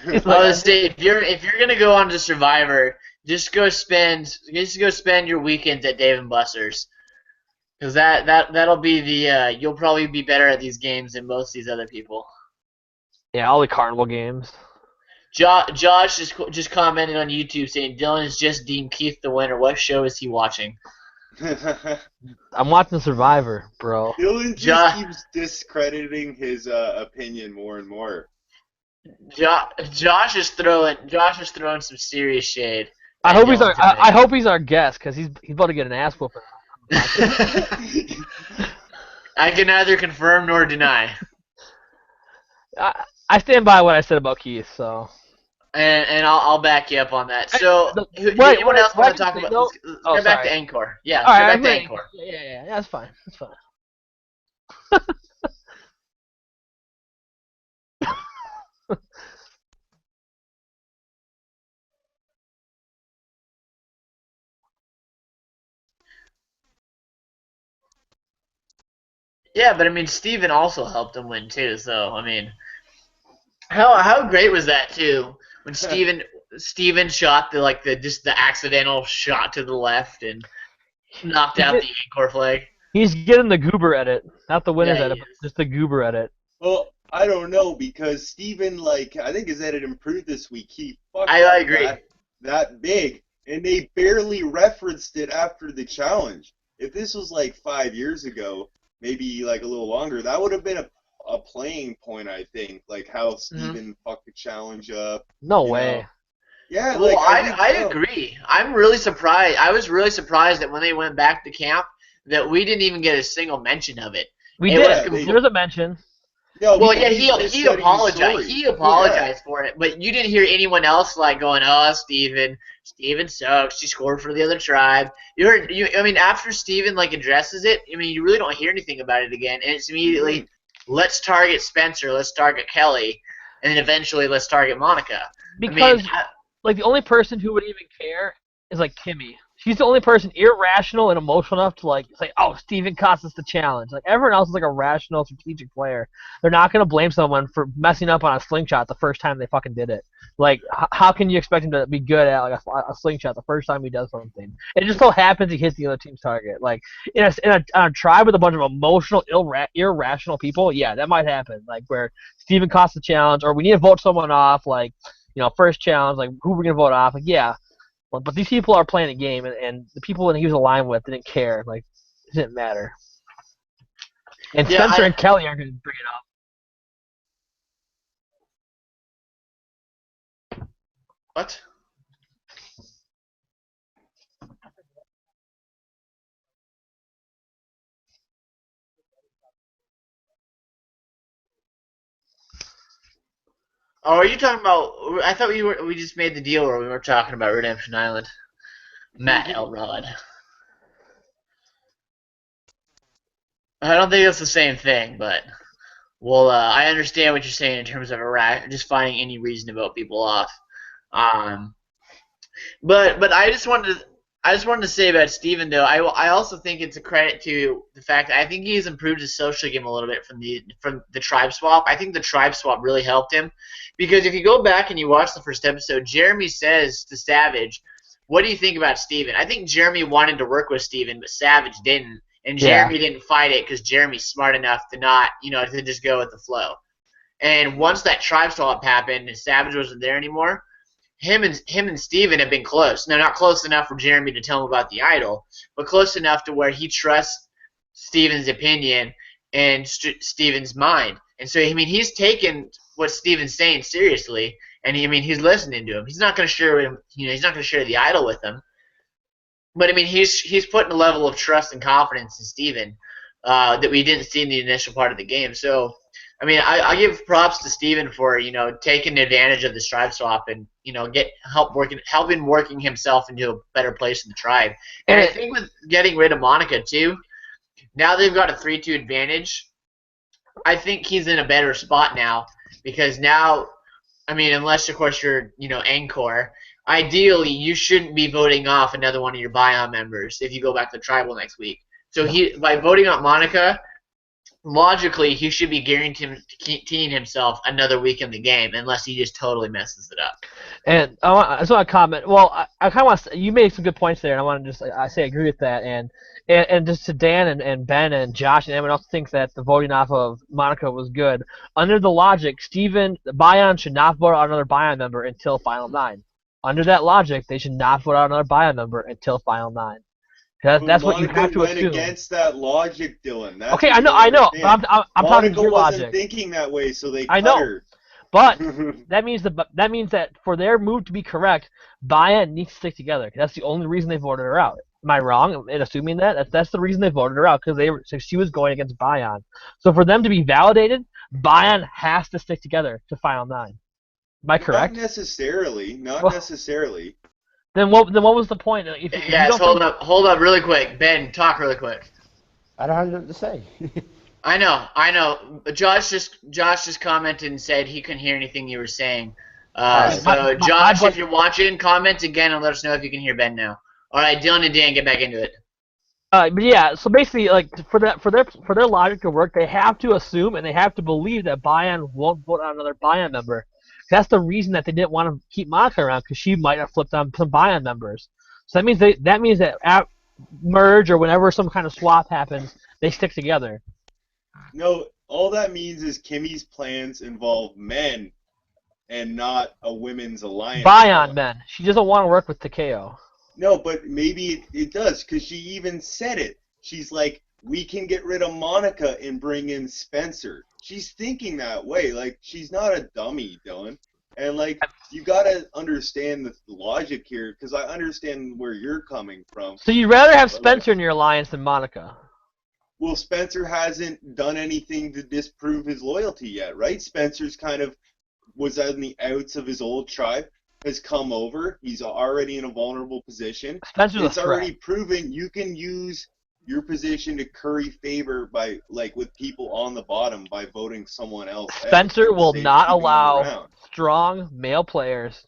If you're gonna go on to Survivor, just go spend your weekends at Dave and Buster's. Because that'll be you'll probably be better at these games than most of these other people. Yeah, all the carnival games. Josh just commented on YouTube saying Dylan has just deemed Keith the winner. What show is he watching? I'm watching Survivor, bro. Dylan just keeps discrediting his opinion more and more. Josh is throwing some serious shade. I hope he's our guest because he's about to get an ass whooping. I can neither confirm nor deny. I stand by what I said about Keith, so. And I'll back you up on that. So, anyone else want to talk about? Let's get back to Angkor. Yeah, let's get back to Angkor. Yeah, that's fine. That's fine. Yeah, but I mean, Steven also helped him win too. So I mean, how great was that too? When Steven shot the accidental shot to the left and knocked out the Angkor flag. He's getting the goober edit, not the Yeah, winner's he edit, but is. just the goober edit. Well, I don't know because Steven, like, I think his edit improved this week. He fucked I up agree. that big, and they barely referenced it after the challenge. If this was like 5 years ago, maybe like a little longer, that would have been a playing point, I think. Like how Hmm. Steven fucked the challenge up, No you way. know. Yeah, Well, like I I think I so. agree. I'm really surprised. I was really surprised that when they went back to camp, that we didn't even get a single mention of it. We It was did. Yeah, There they was a mention. no, Well, but yeah, he just he said he was apologized. sorry. He Yeah. Yeah. apologized for it, but you didn't hear anyone else like going, "Oh, Steven sucks. She scored for the other tribe." You heard, I mean, after Steven like addresses it, I mean, you really don't hear anything about it again, and it's Mm-mm. immediately, let's target Spencer, let's target Kelly, and then eventually let's target Monica. I mean, Because like the only person who would even care is like Kimmy. She's the only person irrational and emotional enough to like say, "Oh, Steven cost us the challenge." Like everyone else is like a rational, strategic player. They're not gonna blame someone for messing up on a slingshot the first time they fucking did it. Like, how can you expect him to be good at like a slingshot the first time he does something? It just so happens he hits the other team's target. Like on a tribe with a bunch of emotional, irrational people, yeah, that might happen. Like where Steven costs the challenge, or we need to vote someone off. Like first challenge, like who we're gonna vote off. Like, yeah, but these people are playing a game, and the people that he was aligned with didn't care. Like, it didn't matter. And yeah, Spencer and Kelly aren't gonna bring it up. what? Oh, are you talking about? I thought we just made the deal where we were talking about Redemption Island. Matt Elrod. I don't think it's the same thing, but well, I understand what you're saying in terms of Iraq, just finding any reason to vote people off. Um, but I just wanted to say about Steven though. I also think it's a credit to the fact that I think he's improved his social game a little bit from the tribe swap. I think the tribe swap really helped him because if you go back and you watch the first episode, Jeremy says to Savage, "What do you think about Steven?" I think Jeremy wanted to work with Steven, but Savage didn't, and Yeah. Jeremy didn't fight it because Jeremy's smart enough to not, to just go with the flow. And once that tribe swap happened and Savage wasn't there anymore, him and Steven have been close. Now, not close enough for Jeremy to tell him about the idol, but close enough to where he trusts Steven's opinion and Steven's mind. And so, I mean, he's taken what Steven's saying seriously, and I mean, he's listening to him. He's not going to share him, he's not going to share the idol with him. But I mean, he's putting a level of trust and confidence in Steven that we didn't see in the initial part of the game. So, I mean, I give props to Steven for taking advantage of the tribe swap and helping working himself into a better place in the tribe. And I And think with getting rid of Monica too, now they've got a 3-2 advantage. I think he's in a better spot now because now, I mean, unless of course you're Angkor, ideally you shouldn't be voting off another one of your Bion members if you go back to the tribal next week. So no. he by voting out Monica, logically he should be guaranteeing himself another week in the game unless he just totally messes it up. And I just want to comment. Well, I kind of want to, you made some good points there, and I want to just I say I agree with that. And just to Dan and Ben and Josh and everyone else thinks that the voting off of Monica was good. Under the logic, Steven Bion should not vote out another Bion member until Final Nine. Under that logic, they should not vote out another Bion member until Final Nine. But That's what you Monica have to went assume. against that logic, Dylan. That's Okay, what you don't I know, but understand. I'm talking Monica your wasn't logic. thinking that way, so they I cut know. her. But that means that for their move to be correct, Bayan needs to stick together. That's the only reason they voted her out. Am I wrong in assuming that? That's the reason they voted her out because she was going against Bayan. So for them to be validated, Bayan has to stick together to Final Nine. Am I Not correct? necessarily. Not Well, necessarily. then what was the point? If you Yes, don't think hold up, really quick. Ben, talk really quick. I don't have nothing to say. I know. Josh just commented and said he couldn't hear anything you were saying. All right. So my Josh, if buddy, you're watching, comment again and let us know if you can hear Ben now. All right, Dylan and Dan, get back into it. but yeah, so basically, like for their logic to work, they have to assume and they have to believe that Bayan won't vote on another Bayan member. That's the reason that they didn't want to keep Monica around because she might have flipped on some Bayan members. So that means that at merge or whenever some kind of swap happens, They stick together. No, all that means is Kimmy's plans involve men and not a women's alliance. Bion men. She doesn't want to work with Takeo. No, but maybe it does, because she even said it. She's like, we can get rid of Monica and bring in Spencer. She's thinking that way. Like, she's not a dummy, Dylan. And, like, you gotta understand the logic here, because I understand where you're coming from. So you'd rather have But, Spencer in your alliance than Monica? well, Spencer hasn't done anything to disprove his loyalty yet, right? Spencer's kind of was on the outs of his old tribe, has come over. He's already in a vulnerable position. Spencer's It's a threat. already proven you can use your position to curry favor by, like, with people on the bottom by voting someone else out. Spencer will Save not keeping them allow around. strong male players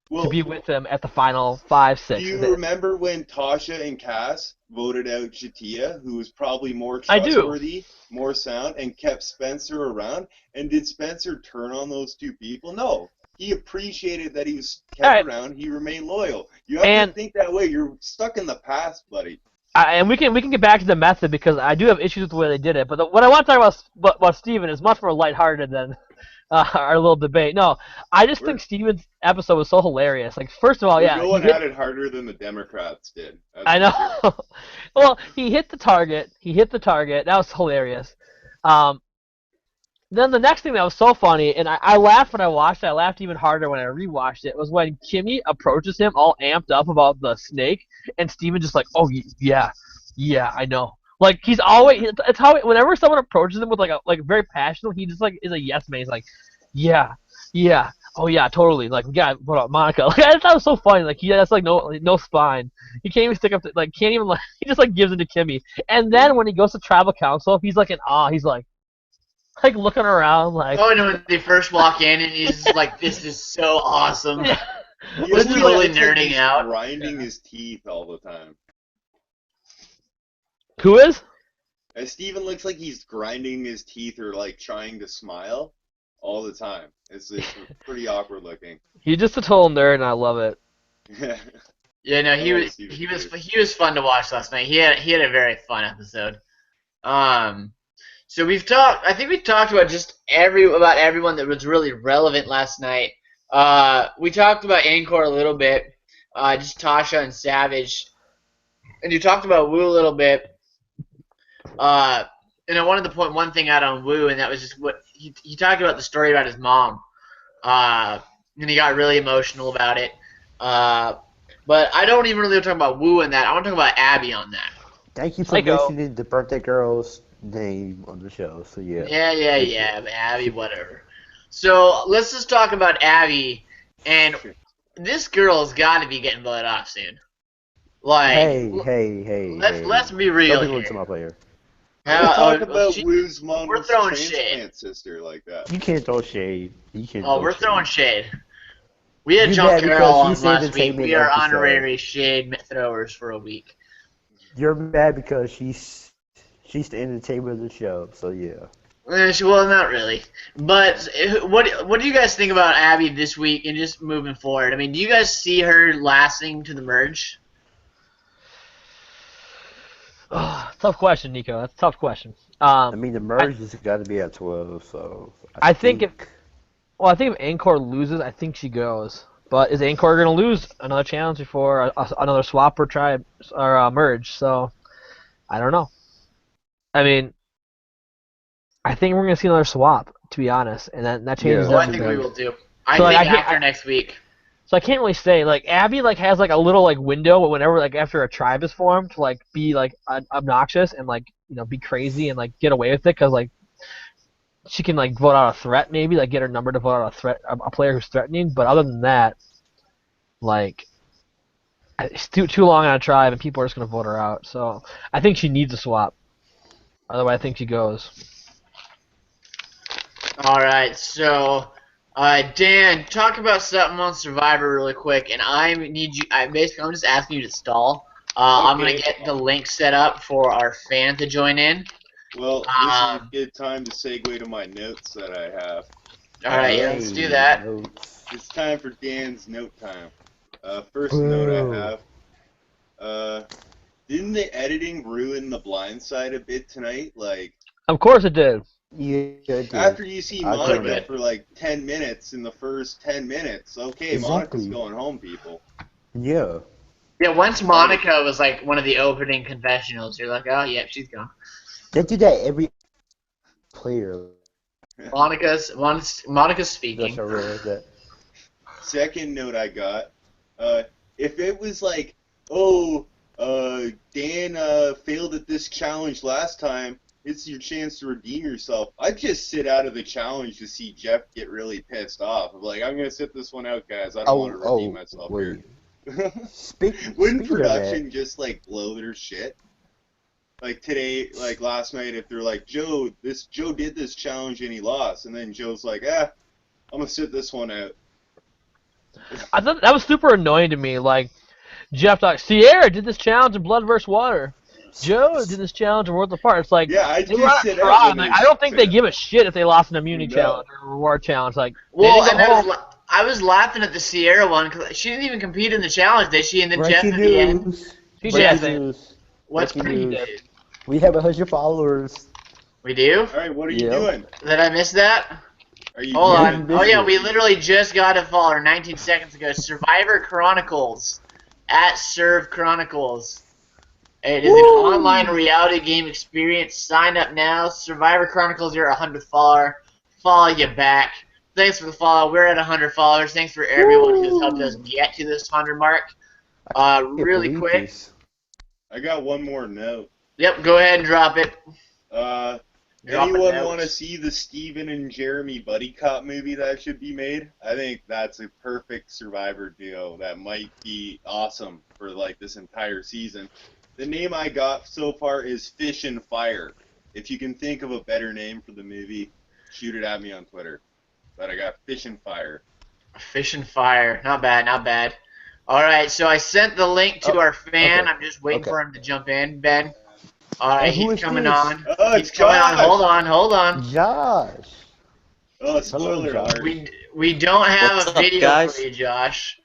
Well, to be with him at the final 5, 6. do you remember when Tasha and Cass voted out Shatia, who was probably more I do. trustworthy, more sound, and kept Spencer around? And did Spencer turn on those two people? No. He appreciated that he was kept around. He remained loyal. You have to think that way. You're stuck in the past, buddy. And we can get back to the method because I do have issues with the way they did it. But what I want to talk about Steven is much more lighthearted than our little debate. No, I just think Steven's episode was so hilarious. Like, first of all, No one had it harder than the Democrats did. That's I know. Well, he hit the target. That was hilarious. Then the next thing that was so funny, and I laughed when I watched it. I laughed even harder when I rewatched it. Was when Kimmy approaches him all amped up about the snake, and Steven just like, oh yeah, I know. Like he's always, it's how whenever someone approaches him with like very passionate, he just like is a yes man. He's like, yeah, oh yeah, totally. Like yeah, what about Monica? Like I thought it was so funny. Like he has like no spine. He can't even stick up to can't even he just like gives it to Kimmy. And then when he goes to tribal council, he's like in awe. He's like looking around like. Oh, and when they first walk in, and he's just like, "This is so awesome." Yeah. He's totally nerding out, grinding his teeth all the time. Who is? Steven looks like he's grinding his teeth or like trying to smile all the time. It's pretty awkward looking. He's just a total nerd, and I love it. Yeah, no, he was fun to watch last night. He had a very fun episode. So I think we've talked about about everyone that was really relevant last night. We talked about Angkor a little bit, just Tasha and Savage, and you talked about Wu a little bit. And I wanted to point one thing out on Wu, and that was just what he talked about the story about his mom, and he got really emotional about it. But I don't even really talk about Wu in that. I want to talk about Abby on that. Thank you for mentioning the birthday girl's name on the show. So yeah. Yeah, Abby, whatever. So let's just talk about Abby, and this girl's got to be getting voted off soon. Like, hey. Let's be real Don't be here. to my player. Talk about Wu's mom we're was throwing transplant shade. sister like that. You can't throw shade. We're throwing shade. We had You John mad Carroll because on he's last week. entertainment We are episode. honorary shade throwers for a week. You're mad because she's the entertainment of the show. So yeah. Well, not really. But what do you guys think about Abby this week and just moving forward? I mean, do you guys see her lasting to the merge? Tough question, Nico. That's a tough question. I mean, the merge has got to be at 12. So I think if Angkor loses, I think she goes. But is Angkor going to lose another challenge before another swap or tribe or merge? So I don't know. I mean, I think we're going to see another swap, to be honest, and that changes Well, I everything. think we will too. I think after next week. So I can't really say Abby has a little window whenever after a tribe is formed to be obnoxious and be crazy and get away with it because she can vote out a threat maybe get her number to vote out a player who's threatening, but other than that it's too long on a tribe and people are just gonna vote her out. So I think she needs a swap. Otherwise, I think she goes. All right, so. Dan, talk about something on Survivor really quick, and I'm just asking you to stall. I'm gonna get the link set up for our fan to join in. Well, this is a good time to segue to my notes that I have. All right, let's do that. It's time for Dan's note time. First note I have. Didn't the editing ruin The Blind Side a bit tonight? Like, Of course it did. Yeah, it did. after you see I agree. Monica for like 10 minutes in the first 10 minutes, okay, Monica's Exactly. going home, people. Yeah. Yeah, once Monica was like one of the opening confessionals, you're like, oh, yeah, she's gone. They do that every player. Monica's That's speaking. how rare that. Second note I got, if it was like, oh, Dan failed at this challenge last time, it's your chance to redeem yourself. I'd just sit out of the challenge to see Jeff get really pissed off. I'm like, I'm gonna sit this one out, guys. I don't want to redeem myself wait. here. Speaking Wouldn't of production just like blow their shit? Like today, like last night, if they're like, Joe did this challenge and he lost, and then Joe's like, I'm gonna sit this one out. I thought that was super annoying to me. Like, Jeff thought, Sierra did this challenge in Blood vs. Water. Joe did this challenge in Worlds Apart. It's like, Yeah, I they just were on sit a out fraud. when Like, they I don't think they sit. give a shit if they lost an immunity No. challenge or a reward challenge. Like, Well, they didn't and go home. I was laughing at the Sierra one because she didn't even compete in the challenge, did she? And then Jeff breaking at the end. news. She Yeah, did, I Breaking think. news. What's Breaking news. news? We have 100 followers. We do? All right, what are you Yep. doing? Did I miss that? Are you Hold doing? on. missed Oh yeah, it. we literally just got a follower 19 seconds ago. Survivor Chronicles at Serve Chronicles. It is an online reality game experience. Sign up now. Survivor Chronicles, you're a 100 follower. Follow you back. Thanks for the follow. We're at 100 followers. Thanks for everyone who's helped us get to this 100 mark. Can't Really believe quick. this. I got one more note. Yep, go ahead and drop it. Drop Anyone it want to out. see the Steven and Jeremy buddy cop movie that should be made? I think that's a perfect Survivor duo that might be awesome for like this entire season. The name I got so far is Fish and Fire. If you can think of a better name for the movie, shoot it at me on Twitter. But I got Fish and Fire. Fish and Fire. Not bad, not bad. All right, so I sent the link to our fan. okay, I'm just waiting okay. for him to jump in, Ben. All right, who he's is coming this? on. Oh, He's coming on. Josh! Hold on. Josh. Oh, spoiler Josh. alert. We don't have What's a up, video guys? for you, Josh.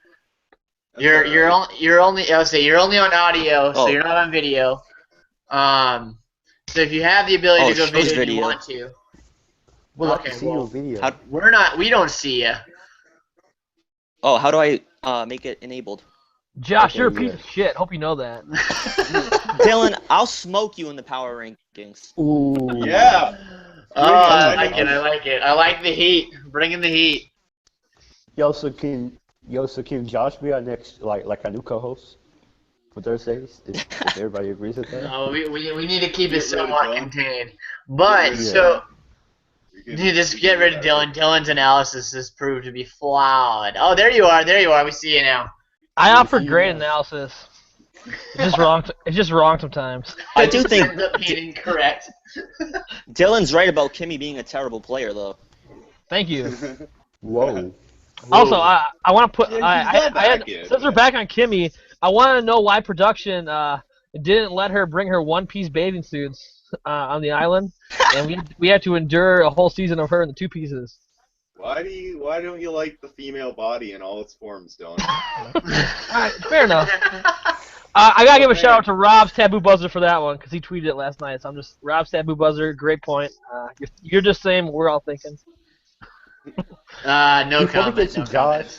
That's You're all right. you're only I would say you're only on audio, so Oh. you're not on video. So if you have the ability Oh, to go shows video, you video. want to. We'll Okay, like to see well, your video. How- We don't see you. Oh, how do I make it enabled? Josh, Okay, you're a piece yeah. of shit. Hope you know that. Dylan, I'll smoke you in the power rankings. Ooh. Yeah. Oh, I Bring like it. it. I like it. I like the heat. Bringing the heat. Yo, so can Josh be our next like our new co-host for Thursdays? If everybody agrees with that. No, we need to keep it Get rid of somewhat Dylan. contained. But Get rid of so We can- you just we get can rid do of that. Dylan. Dylan's analysis has proved to be flawed. Oh, there you are. There you are. We see you now. I Yeah, offer see great that. analysis. It's just wrong. It's just wrong sometimes. I do think Ends up being incorrect. Dylan's right about Kimmy being a terrible player, though. Thank you. Whoa. Also, I want to put. Yeah, she's not back yet, since we're but- back on Kimmy, I want to know why production didn't let her bring her one-piece bathing suits on the island, and we had to endure a whole season of her in the two pieces. Why don't you like the female body in all its forms, Dylan? All right, fair enough. I gotta give a shout out to Rob's Taboo Buzzer for that one because he tweeted it last night. So I'm just Rob's Taboo Buzzer. Great point. You're just saying what we're all thinking. No Before we comment. get to No Josh,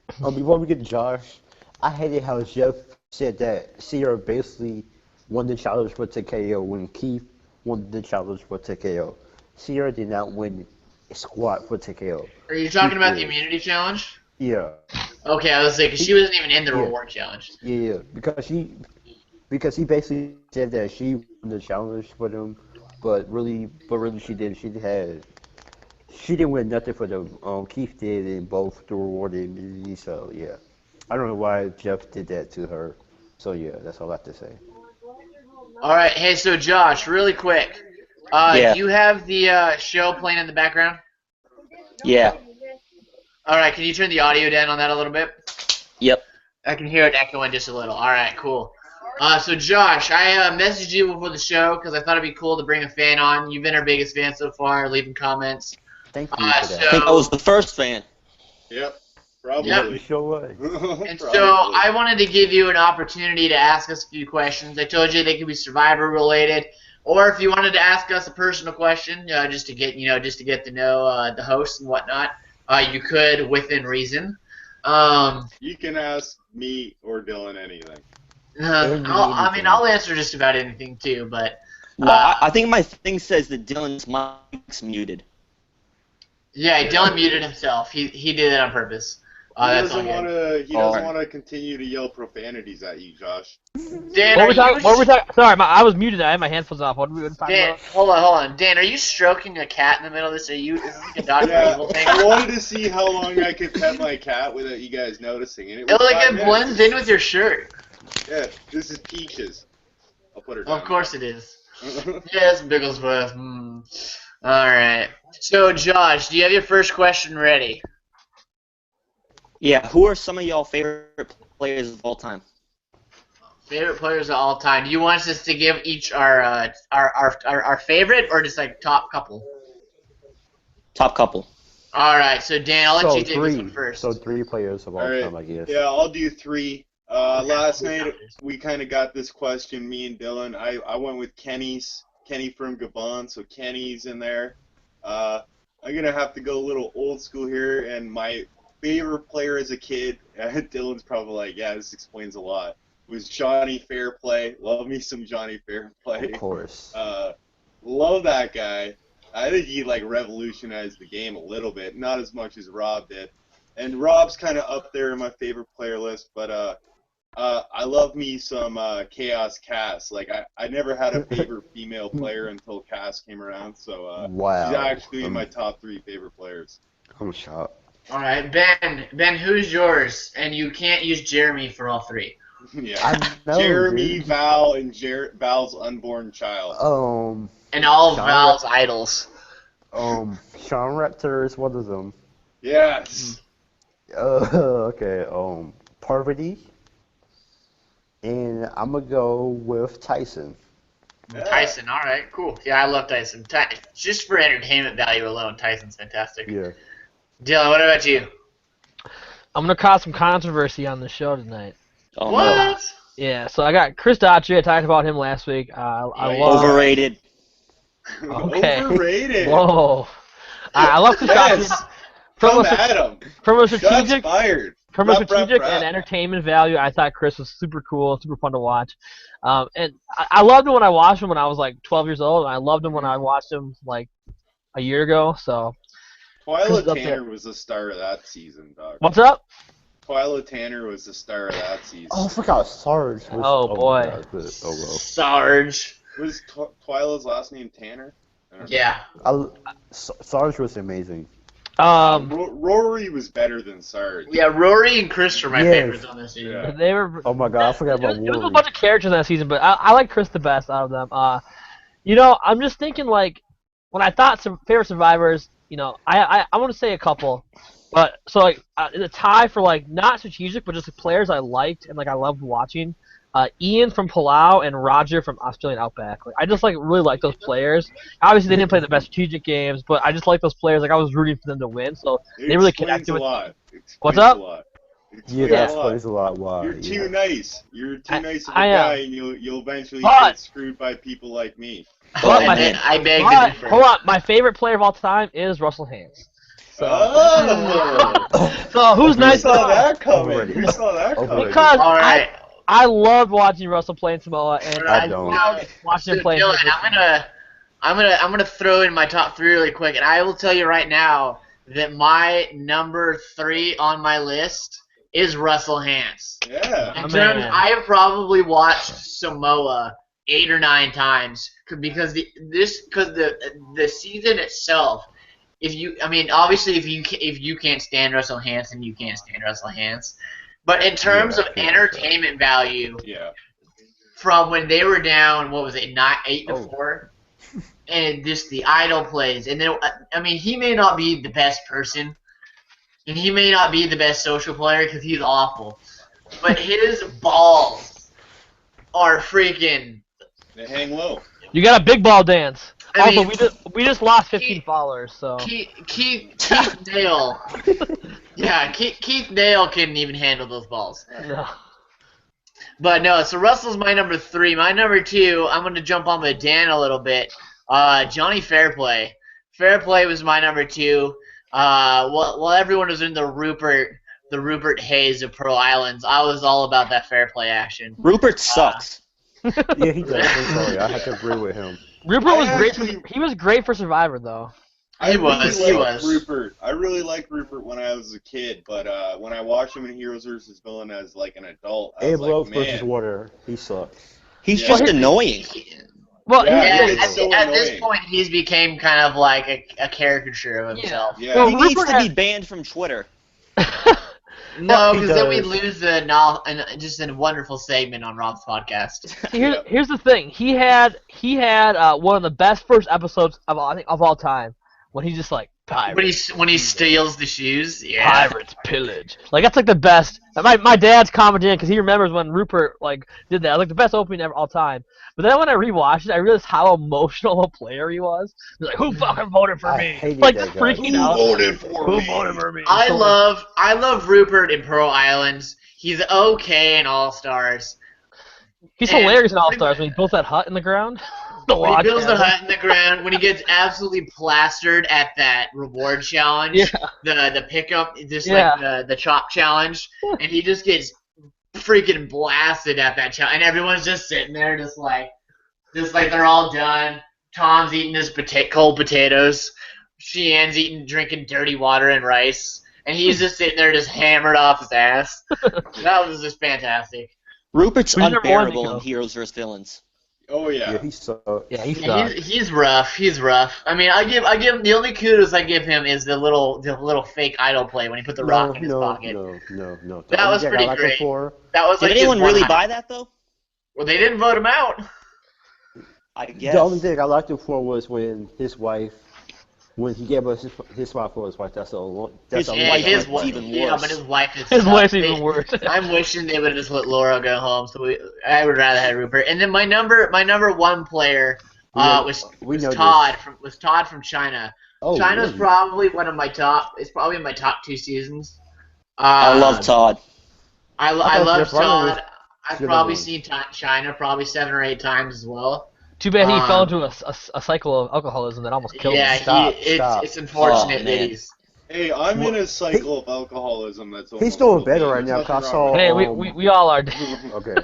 comment. before we get to Josh, I hated how Jeff said that Sierra basically won the challenge for TKO when Keith won the challenge for TKO. Sierra did not win a squat for TKO. Are you talking about the did. immunity challenge? Yeah, Okay, I was like, because she wasn't even in the Yeah. reward challenge. yeah, because he basically said that she won the challenge for them, but really she didn't. She didn't win nothing for them. Keith did in both the reward and immunity. So yeah, I don't know why Jeff did that to her. So yeah, that's all I have to say. All right, hey, so Josh, really quick. Yeah. Do you have the show playing in the background? Yeah. All right, can you turn the audio down on that a little bit? Yep. I can hear it echoing just a little. All right, cool. So Josh, I messaged you before the show because I thought it'd be cool to bring a fan on. You've been our biggest fan so far, leaving comments. Thank you for so- I think I was the first fan. Yep. Probably. Sure would. And so I wanted to give you an opportunity to ask us a few questions. I told you they could be Survivor related, or if you wanted to ask us a personal question, just to get to know the host and whatnot, you could within reason. You can ask me or Dylan anything. I'll answer just about anything too, but Well, I think my thing says that Dylan's mic's muted. yeah, Dylan muted himself. He did it on purpose. He That's doesn't all want good. to. He doesn't want to continue to yell profanities at you, Josh. Dan, What were we talking? Sorry, I was muted. I had my headphones off. What were we talking Dan, about? hold on. Dan, are you stroking a cat in the middle of this? Is this like a Dr. Yeah, Evil thing? I wanted to see how long I could pet my cat without you guys noticing, and it was It 5 minutes. blends in with your shirt. Yeah, this is Peaches. I'll put her down. Of course it is. Yes, Bigglesworth. All right. So, Josh, do you have your first question ready? Yeah, who are some of y'all favorite players of all time? Favorite players of all time. Do you want us to give each our favorite, or just like top couple? Top couple. All right. So, Dan, I'll let So you take this one first. So 3 players of all Alright. time, I guess. Yeah, I'll do 3. Last night we kind of got this question, me and Dylan. I went with Kenny from Gabon, so Kenny's in there. I'm gonna have to go a little old school here, and my favorite player as a kid, Dylan's probably like, yeah, this explains a lot, was Johnny Fairplay. Love me some Johnny Fairplay. Of course. Love that guy. I think he like revolutionized the game a little bit, not as much as Rob did. And Rob's kind of up there in my favorite player list, but I love me some Chaos Cass. Like I never had a favorite female player until Cass came around, so Wow. she's actually in my top 3 favorite players. I'm shocked. All right, Ben, who's yours? And you can't use Jeremy for all 3. Yeah, I know, Jeremy, dude. Val, and Val's unborn child. And all of Sean Val's idols. Sean Raptor is one of them. Yes. Okay. Parvati. And I'm gonna go with Tyson. Yeah. Tyson, all right, cool. Yeah, I love Tyson. Just for entertainment value alone, Tyson's fantastic. Yeah. Dylan, what about you? I'm gonna cause some controversy on the show tonight. Oh, What? no. Yeah, so I got Chris Daughtry. I talked about him last week. I love. Overrated. Okay. Overrated. Whoa. I love Chris Daughtry. Yes. From Come a, at him. from a Shots strategic, fired. from a Rap, rap, strategic rap. and entertainment value, I thought Chris was super cool, super fun to watch. And I loved him when I watched him when I was like 12 years old, and I loved him when I watched him like a year ago. So Twyla Chris is up Tanner there. was the star of that season, dog. what's up? Twyla Tanner was the star of that season. Oh, I forgot Sarge. Was, Oh, boy. my God, good. Oh well. Sarge. Was Twyla's last name Tanner? I don't know. Yeah. Sarge was amazing. Rory was better than Sarge. Yeah, Rory and Chris were my Yes. favorites on this season. Yeah. They were. Oh my God, I forgot about There was a Rory. bunch of characters in that season, but I like Chris the best out of them. I'm just thinking like when I thought some favorite survivors, I want to say a couple, but so like the tie for like not strategic, but just the players I liked and like I loved watching. Ian from Palau and Roger from Australian Outback. Like I just like really like those players. Obviously they didn't play the best strategic games, but I just like those players. Like I was rooting for them to win, so It they really explains connected a with. lot. It What's explains up? A lot. It Yeah, explains that a lot. explains a lot why. You're too nice. You're too nice of a I am. guy, and you'll eventually But- get screwed by people like me. But my- I beg to But, differ. hold on, my favorite player of all time is Russell Haynes. So, Oh! so who's Who nice? saw that coming? Already. Who saw that coming? Already. Because All right. I loved watching Russell play in Samoa, and I don't. loved watching him play. Dylan, I'm gonna throw in my top 3 really quick, and I will tell you right now that my number 3 on my list is Russell Hance. Yeah. In Oh, terms, man. I have probably watched Samoa 8 or 9 times because the season itself. Obviously, if you can't stand Russell Hansen, you can't stand Russell Hance. But in terms Yeah, of I can't entertainment value, Yeah. from when they were down, what was it, 8 to Oh. 4, and just the idol plays, and then he may not be the best person, and he may not be the best social player because he's awful, but his balls are freaking. They hang low. You got a big ball dance. I Also, mean, we just lost 15 he- followers, so Keith Nail. Yeah, Keith Dale couldn't even handle those balls. No. But no, so Russell's my number 3. My number 2, I'm going to jump on with Dan a little bit. Johnny Fairplay. Fairplay was my number 2. While everyone was in the Rupert haze of Pearl Islands, I was all about that Fairplay action. Rupert sucks. Yeah, he does. I'm sorry. I have to agree with him. Rupert was great. He was great for Survivor, though. He was. Rupert. I really liked Rupert when I was a kid, but when I watched him in Heroes vs. Villain as like an adult, I was Love like, man. versus Water, he sucks. He's Yeah. just annoying. Well, Yeah, Yeah, it's so at this annoying. point, he's became kind of like a caricature of himself. Yeah. Well, He needs Rupert to be had- banned from Twitter. No, He because then we does. lose just a wonderful segment on Rob's podcast. Here's the thing. He had one of the best first episodes of all time when he's just like pirates, When he steals the shoes, yeah. pirates, pillage. Like that's like the best. My dad's commenting because he remembers when Rupert like did that. Like the best opening ever all time. But then when I rewatched it, I realized how emotional a player he was. He's like, "Who fucking voted for I me?" hated Like that just guy. freaking out. voted for Who me? voted for me? I love Rupert in Pearl Islands. He's okay in All Stars. He's and- hilarious in All Stars when he built that hut in the ground. The When he log builds the cabin. hut in the ground, when he gets absolutely plastered at that reward challenge, Yeah. the pickup, just Yeah. like the chop challenge, and he just gets freaking blasted at that challenge, and everyone's just sitting there, just like they're all done. Tom's eating his cold potatoes. Sheehan's drinking dirty water and rice, and he's just sitting there, just hammered off his ass. That was just fantastic. Rupert's Who's number one, unbearable in Niko? Heroes vs. Villains. Oh yeah. Yeah, he sucks. Yeah, he's Yeah, he's rough. He's rough. I mean, I give the only kudos I give him is the little fake idol play when he put the rock in his pocket. No. That The was only thing pretty I like great. him for, That was Did like anyone his really one buy high. that though? Well, they didn't vote him out. I guess. the only thing I liked him for was when he gave us his spot for his wife. That's the only. That's His the only wife thing I was liked even him. Yeah, worse. but his wife is. His wife's they- even worse. I'm wishing they would have just let Laura go home. So I would rather have Rupert. And then my number 1 player was know Todd from China. Oh, China's really? probably one of my top. It's probably in my top 2 seasons. I love Todd. I thought love Jeff Harlan was Todd. I've the probably number one. seen China probably 7 or 8 times as well. Too bad he fell Um, into a cycle of alcoholism that almost killed Yeah, him. Stop. it's unfortunate Oh, that man. he's. Hey, I'm in a cycle of alcoholism that's almost He's doing killed better me. right now, There's nothing 'cause I wrong saw- with Hey, it. we all are. Okay.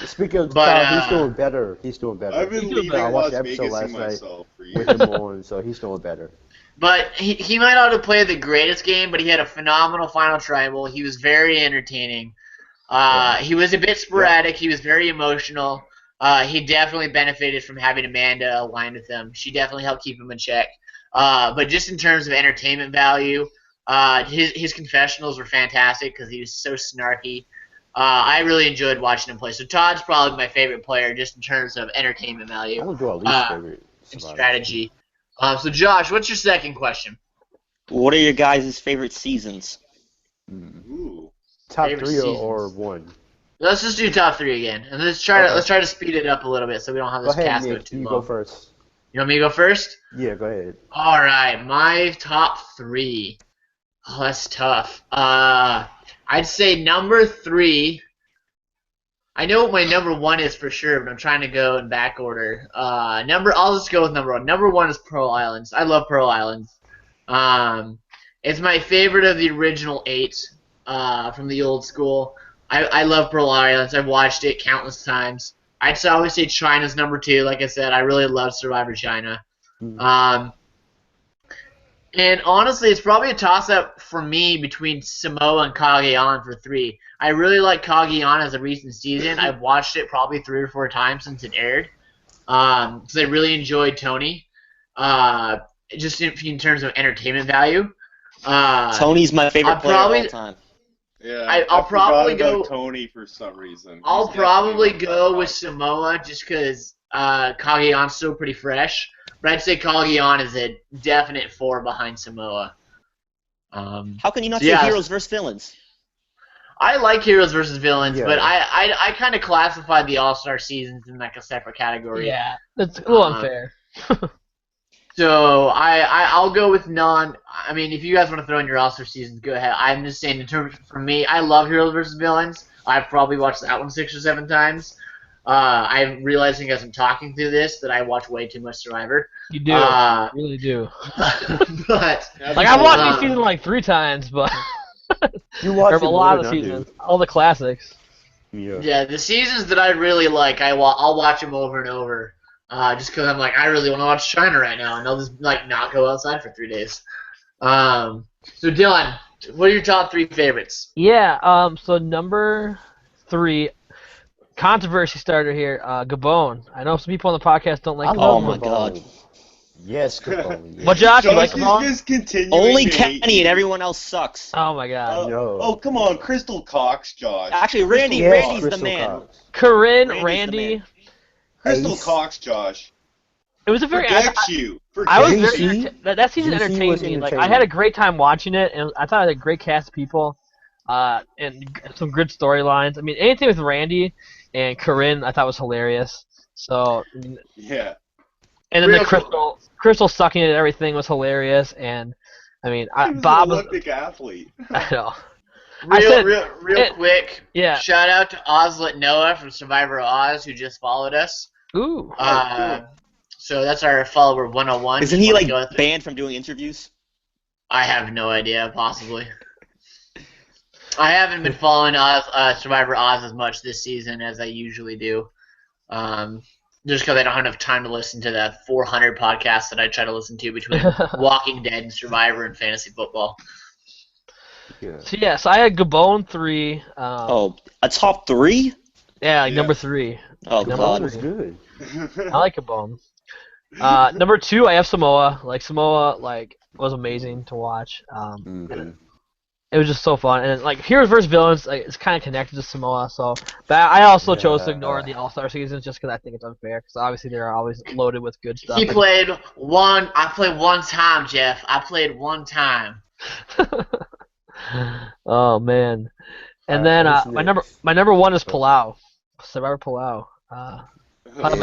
Speaking of But, Todd, he's doing better. He's doing better. I've been He's doing leaving better. I watched Las the episode Vegas last in night myself for with years. him on, so he's doing better. But he might not have played the greatest game, but he had a phenomenal final tribal. He was very entertaining. He was a bit sporadic. He was very emotional. He definitely benefited from having Amanda aligned with him. She definitely helped keep him in check. But just in terms of entertainment value, his confessionals were fantastic because he was so snarky. I really enjoyed watching him play. So Todd's probably my favorite player just in terms of entertainment I value want to do our least favorite. and survivor. strategy. So Josh, what's your second question? What are your guys' favorite seasons? Ooh. Top Favorite 3 or seasons. 1? Let's just do top 3 again, and let's try to speed it up a little bit so we don't have Go this ahead, cast go Nick. too You long. go first. You want me to go first? Yeah, go ahead. All right, my top 3. Oh, that's tough. I'd say number 3. I know what my number 1 is for sure, but I'm trying to go in back order. I'll just go with number 1. Number 1 is Pearl Islands. I love Pearl Islands. It's my favorite of the original 8 from the old school. I love Pearl Islands. I've watched it countless times. I'd always say China's number 2. Like I said, I really love Survivor China. Mhm. And honestly, it's probably a toss-up for me between Samoa and Cagayan for 3. I really like Cagayan as a recent season. I've watched it probably 3 or 4 times since it aired. Because I really enjoyed Tony. Just in terms of entertainment value. Tony's my favorite I'll player probably- of all time. Yeah, I'll I probably forgot about go- Tony for some reason. I'll He's probably definitely go one with of Samoa just because Cagayan's still pretty fresh. But I'd say Cagayan is a definite 4 behind Samoa. How can you not Yeah. say Heroes vs. Villains? I like Heroes versus Villains, Yeah. but I kind of classified the All-Star seasons in like a separate category. Yeah, that's a little Uh, unfair. So I'll go with non. I mean, if you guys want to throw in your roster seasons, go ahead. I'm just saying, in terms for me, I love Heroes versus Villains. I've probably watched that one 6 or 7 times. I'm realizing as I'm talking through this that I watch way too much Survivor. You do. Uh, You really do. but Like I've watched Uh, these seasons like 3 times, but You watch or it a more lot of than the I do. seasons, all the classics. Yeah. yeah, the seasons that I really like, I'll watch them over and over. Just because I'm like, I really want to watch China right now, and I'll just like not go outside for 3 days. So Dylan, what are your top 3 favorites? Yeah. So number 3, controversy starter here. Gabon. I know some people on the podcast don't like I Gabon. love my Gabon. God. Yes, Gabon. Yes. What, Josh? You like Josh is Gabon? just continuing. Only to hate Kenny you. and everyone else sucks. Oh my God. No. Oh, come on, Crystal Cox, Josh. Actually, Randy, Yes, Randy's the Crystal man. Cox. Corinne, Randy's the Randy. man. Crystal Ace. Cox, Josh. It was a very. Forget you. I was Forget very you. GC? that season GC entertained was me. Like I entertaining. had a great time watching it, and I thought it had a great cast of people, and some good storylines. I mean, anything with Randy and Corinne, I thought was hilarious. So, I mean, Yeah. and then Real the Crystal sucking at everything was hilarious, and I mean, He was Bob an was. Olympic athlete. I know. Real it- quick. Yeah. Shout out to Ozlet Noah from Survivor Oz who just followed us. Ooh. So that's our follower 101. Isn't Just he wanna like go through- banned from doing interviews? I have no idea, possibly. I haven't been following Survivor Oz as much this season as I usually do. Just because I don't have enough time to listen to the 400 podcasts that I try to listen to between Walking Dead and Survivor and fantasy football. Yeah. So I had Gabon 3. Oh, a top 3? Yeah, like Yeah. number 3. Oh, Number Gabon God. was good. I like Gabon. Number 2, I have Samoa. Like Samoa, like was amazing to watch. And it was just so fun. And like Heroes vs Villains, like, it's kind of connected to Samoa. So, but I also chose to ignore the All-Star seasons just because I think it's unfair. Because obviously they're always loaded with good stuff. He played one. I played one time, Jeff. I played one time. Oh man. And Alright, then who's my number 1 is Palau. Survivor Palau.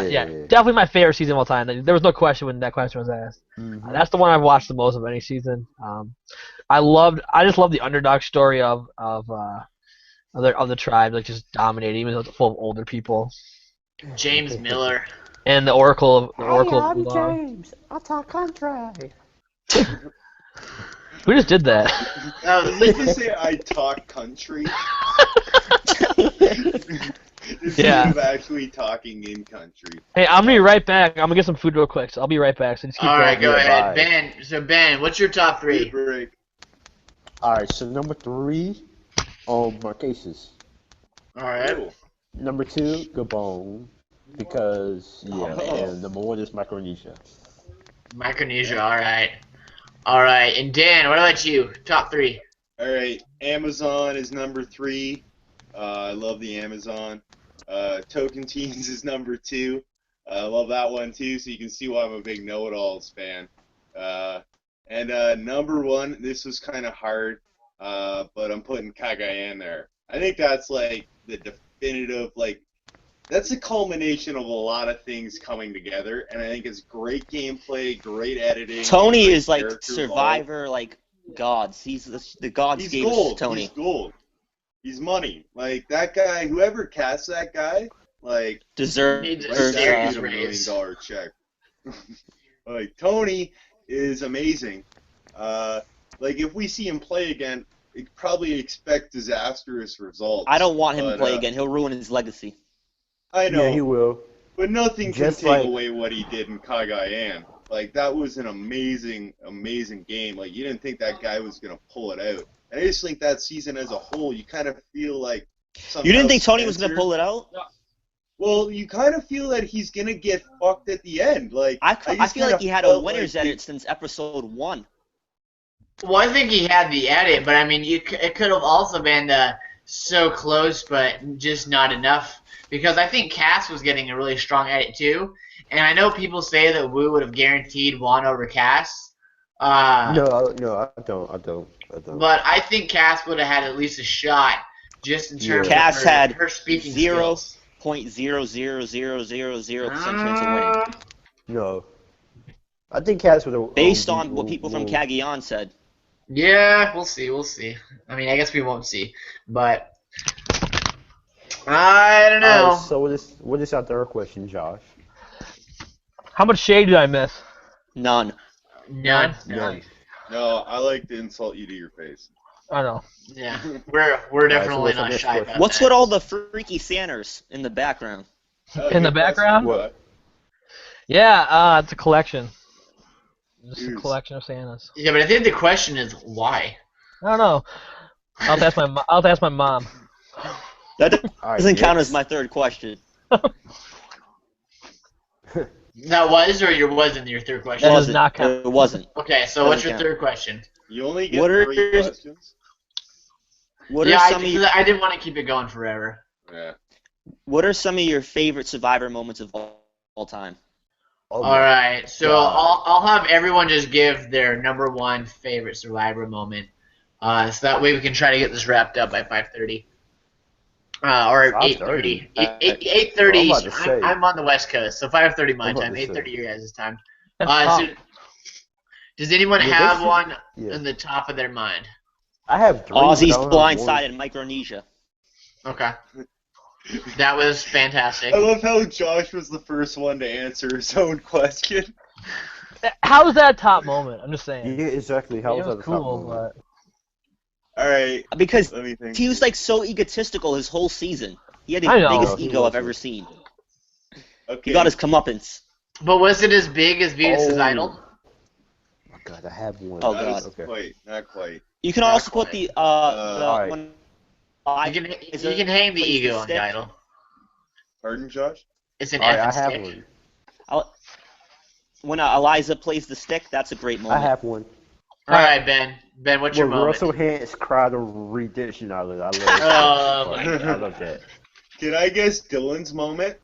Yeah, definitely my favorite season of all time. There was no question when that question was asked. That's the one I've watched the most of any season. I just love the underdog story of the tribe, like just dominating, even though it's full of older people. James Miller. And the Oracle of I'm Long. James. I talk country. Who just did that? Did you say I talk country? Instead Yeah. of actually talking in country. Hey, I'm gonna be right back. I'm gonna get some food real quick, so I'll be right back. So just keep All right, going. go ahead, bye. Ben. So Ben, what's your top 3? Break. Alright, so number 3 on Marquesas. All right. Cool. Number 2, Gabon. Because, yeah, Oh. and number 1 is Micronesia. Micronesia. All right. All right. And Dan, what about you? Top 3. All right, Amazon is number 3. I love the Amazon. Token Teens is number 2. I love that one too, so you can see why I'm a big know-it-alls fan. And number 1, this was kind of hard, but I'm putting Kagayan there. I think that's like the definitive, like, that's a culmination of a lot of things coming together, and I think it's great gameplay, great editing. Tony great is like character Survivor, like gods. He's the gods He's gave gold. Tony. He's gold. He's money. Like, that guy, whoever cast that guy, like, Deserves Needs a like, serious that is a $1 raise. million check. Like, Tony is amazing. Like, if we see him play again, we probably expect disastrous results. I don't want him to But, play again. He'll ruin his legacy. I know, Yeah, he will. but nothing can Just take like- away what he did in Kagayan. Like, that was an amazing, amazing game. Like, you didn't think that guy was going to pull it out. And I just think that season as a whole, you kind of feel like You didn't think Tony was gonna pull it out? Well, you kind of feel that he's gonna get fucked at the end. Like, I just feel kinda like he had a felt winner's like edit since episode 1. Well, I think he had the edit, but I mean, it could have also been so close, but just not enough. Because I think Cass was getting a really strong edit too, and I know people say that Wu would have guaranteed Juan over Cass. No, I don't. But I think Cass would have had at least a shot, just in terms Cass of had her speaking zero skills. 0.00000% chance of winning. No. I think Cass would have. Based on what people from Cagayan said. Yeah, we'll see. We'll see. I mean, I guess we won't see, but I don't All right, know. so what is our third question, Josh? How much shade did I miss? None. None. None. No, I like to insult you to your face. I don't know. Yeah, we're so definitely what's our not next shy question? about What's that. with all the freaky Sanners in the background? In the Good background? question, What? Yeah, it's a collection. Just a Jeez. collection of Santas. Yeah, but I think the question is why. I don't know. I'll have to ask my mom. That All right, doesn't count as next. my third question. That was or your wasn't your third That question? does Wasn't. not count. It wasn't. Okay, so what's Doesn't your count. third question? You only get What are 3 questions. What Yeah, are some of your, I didn't want to keep it going forever. Yeah. what are some of your favorite Survivor moments of all time? Oh All my right, so God. I'll have everyone just give their number one favorite Survivor moment, so that way we can try to get this wrapped up by 5:30, or 8:30. 5:30? 8:30. I'm about to say. I'm on the West Coast, so 5:30 my I'm about time, to say. 8:30 your guys' time. That's So tough. does anyone Yeah, have this is- one yeah. in the top of their mind? I have 3. but Aussies I don't have one. blindsided Micronesia. Okay, that was fantastic. I love how Josh was the first one to answer his own question. How is that a top moment? I'm just saying. Yeah, exactly. How it was was that the top cool, moment? but All right, Because let me think. he was like so egotistical his whole season. He had the I know. biggest No, he ego I've wasn't. ever seen. Okay. He got his comeuppance. But was it as big as Venus's Oh. Idol? Oh God, I have one. Oh, Not God. as not quite. You can Not also quite. put the Alright. when You can hang the plays ego on stick. the idol. Pardon, Josh? It's an All right, effing I have stick. one. When Eliza plays the stick, that's a great I moment. have one. All right, Ben. Ben, what's your When moment? Russell Hance cried on Redemption Island. I love Oh, that. my I love that. Can I guess Dylan's moment?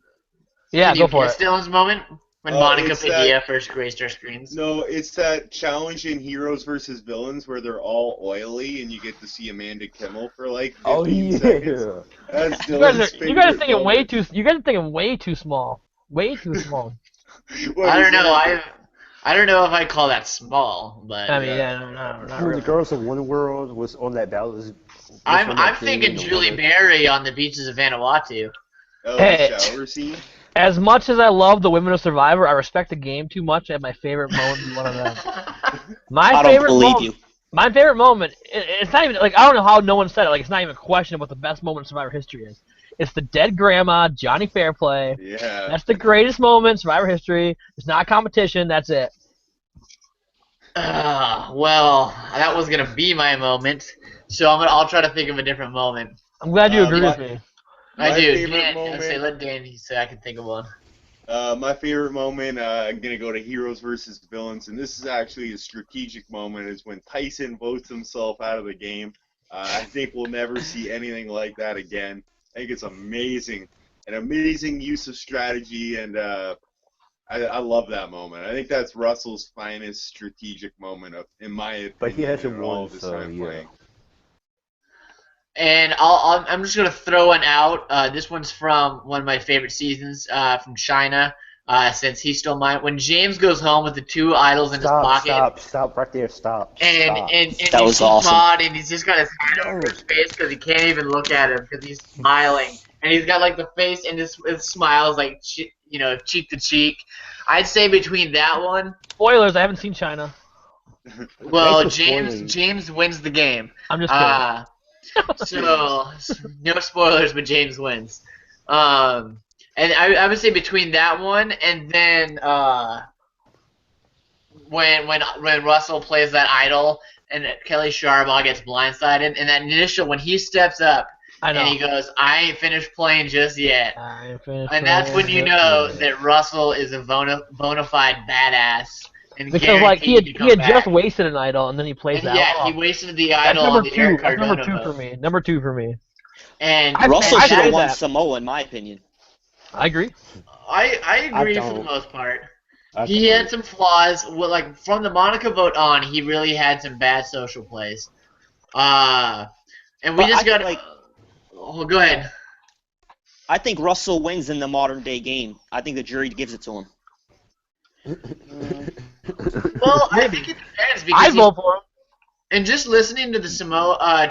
yeah, Can go you for guess it. Dylan's moment? When Monica it's Padilla first graced our screens? No, it's that challenge in Heroes versus Villains where they're all oily and you get to see Amanda Kimmel for like 15 Oh yeah. seconds. That's You guys Dylan's are favorite thinking way moment. too. You guys are thinking way too small. Way too small. What I is don't know. that? I don't know if I call that small, but I mean, Yeah. no, not When really. the girls of One World was on that battle. Was I'm on that thinking thing and Julie won it. Berry on the beaches of Vanuatu. Oh, Hey. the shower scene? As much as I love the women of Survivor, I respect the game too much. And my favorite moment be one of them. My I don't favorite believe moment. you. My favorite moment. It's not even like I don't know how no one said it. Like it's not even a question of what the best moment in Survivor history is. It's the dead grandma, Johnny Fairplay. Yeah. That's the greatest moment in Survivor history. It's not competition. That's it. Well, that was gonna be my moment, so I'll try to think of a different moment. I'm glad you agree my- with me. I My do. favorite Dan, moment- let Danny say I can think of one. My favorite moment, I'm going to go to Heroes versus Villains, and this is actually a strategic moment, is when Tyson votes himself out of the game. I think we'll never see anything like that again. I think it's amazing. An amazing use of strategy, and I love that moment. I think that's Russell's finest strategic moment, in my opinion, But he hasn't in all won, of his so time yeah. playing. And I'm just gonna throw one out. This one's from one of my favorite seasons from China. Since he stole mine. When James goes home with the 2 idols in his pocket, Stop right there. Stop. and Stop. That he was sees awesome. Maud, and he's just got his hand over his face because he can't even look at him because he's smiling, and he's got like the face and his smiles like cheek to cheek. I'd say between that one, Spoilers. I haven't seen China. well, Thanks for spoiling. James wins the game. I'm just kidding. So no spoilers, but James wins. And I would say between that one and then when Russell plays that idol and Kelly Sharbaugh gets blindsided, and that initial when he steps up I know. and he goes, "I ain't finished playing just yet," I ain't finished and that's when you playing know yet. that Russell is a bona fide badass and Because like he guaranteed to had come just back. wasted an idol and then he plays And that. yeah, Oh, he wasted the that's idol number on the 2. Eric That's number Cardona 2 for vote. me. Number 2 for me. And Russell I should have say won that. Samoa, in my opinion. I agree. I agree for the don't. most part. I He don't. had some flaws. Well, like from the Monica vote on, he really had some bad social plays. And we But just I got like- Oh, go ahead. I think Russell wins in the modern day game. I think the jury gives it to him. Well, I Maybe. think it depends I'd because vote for him. and just listening to the Samoa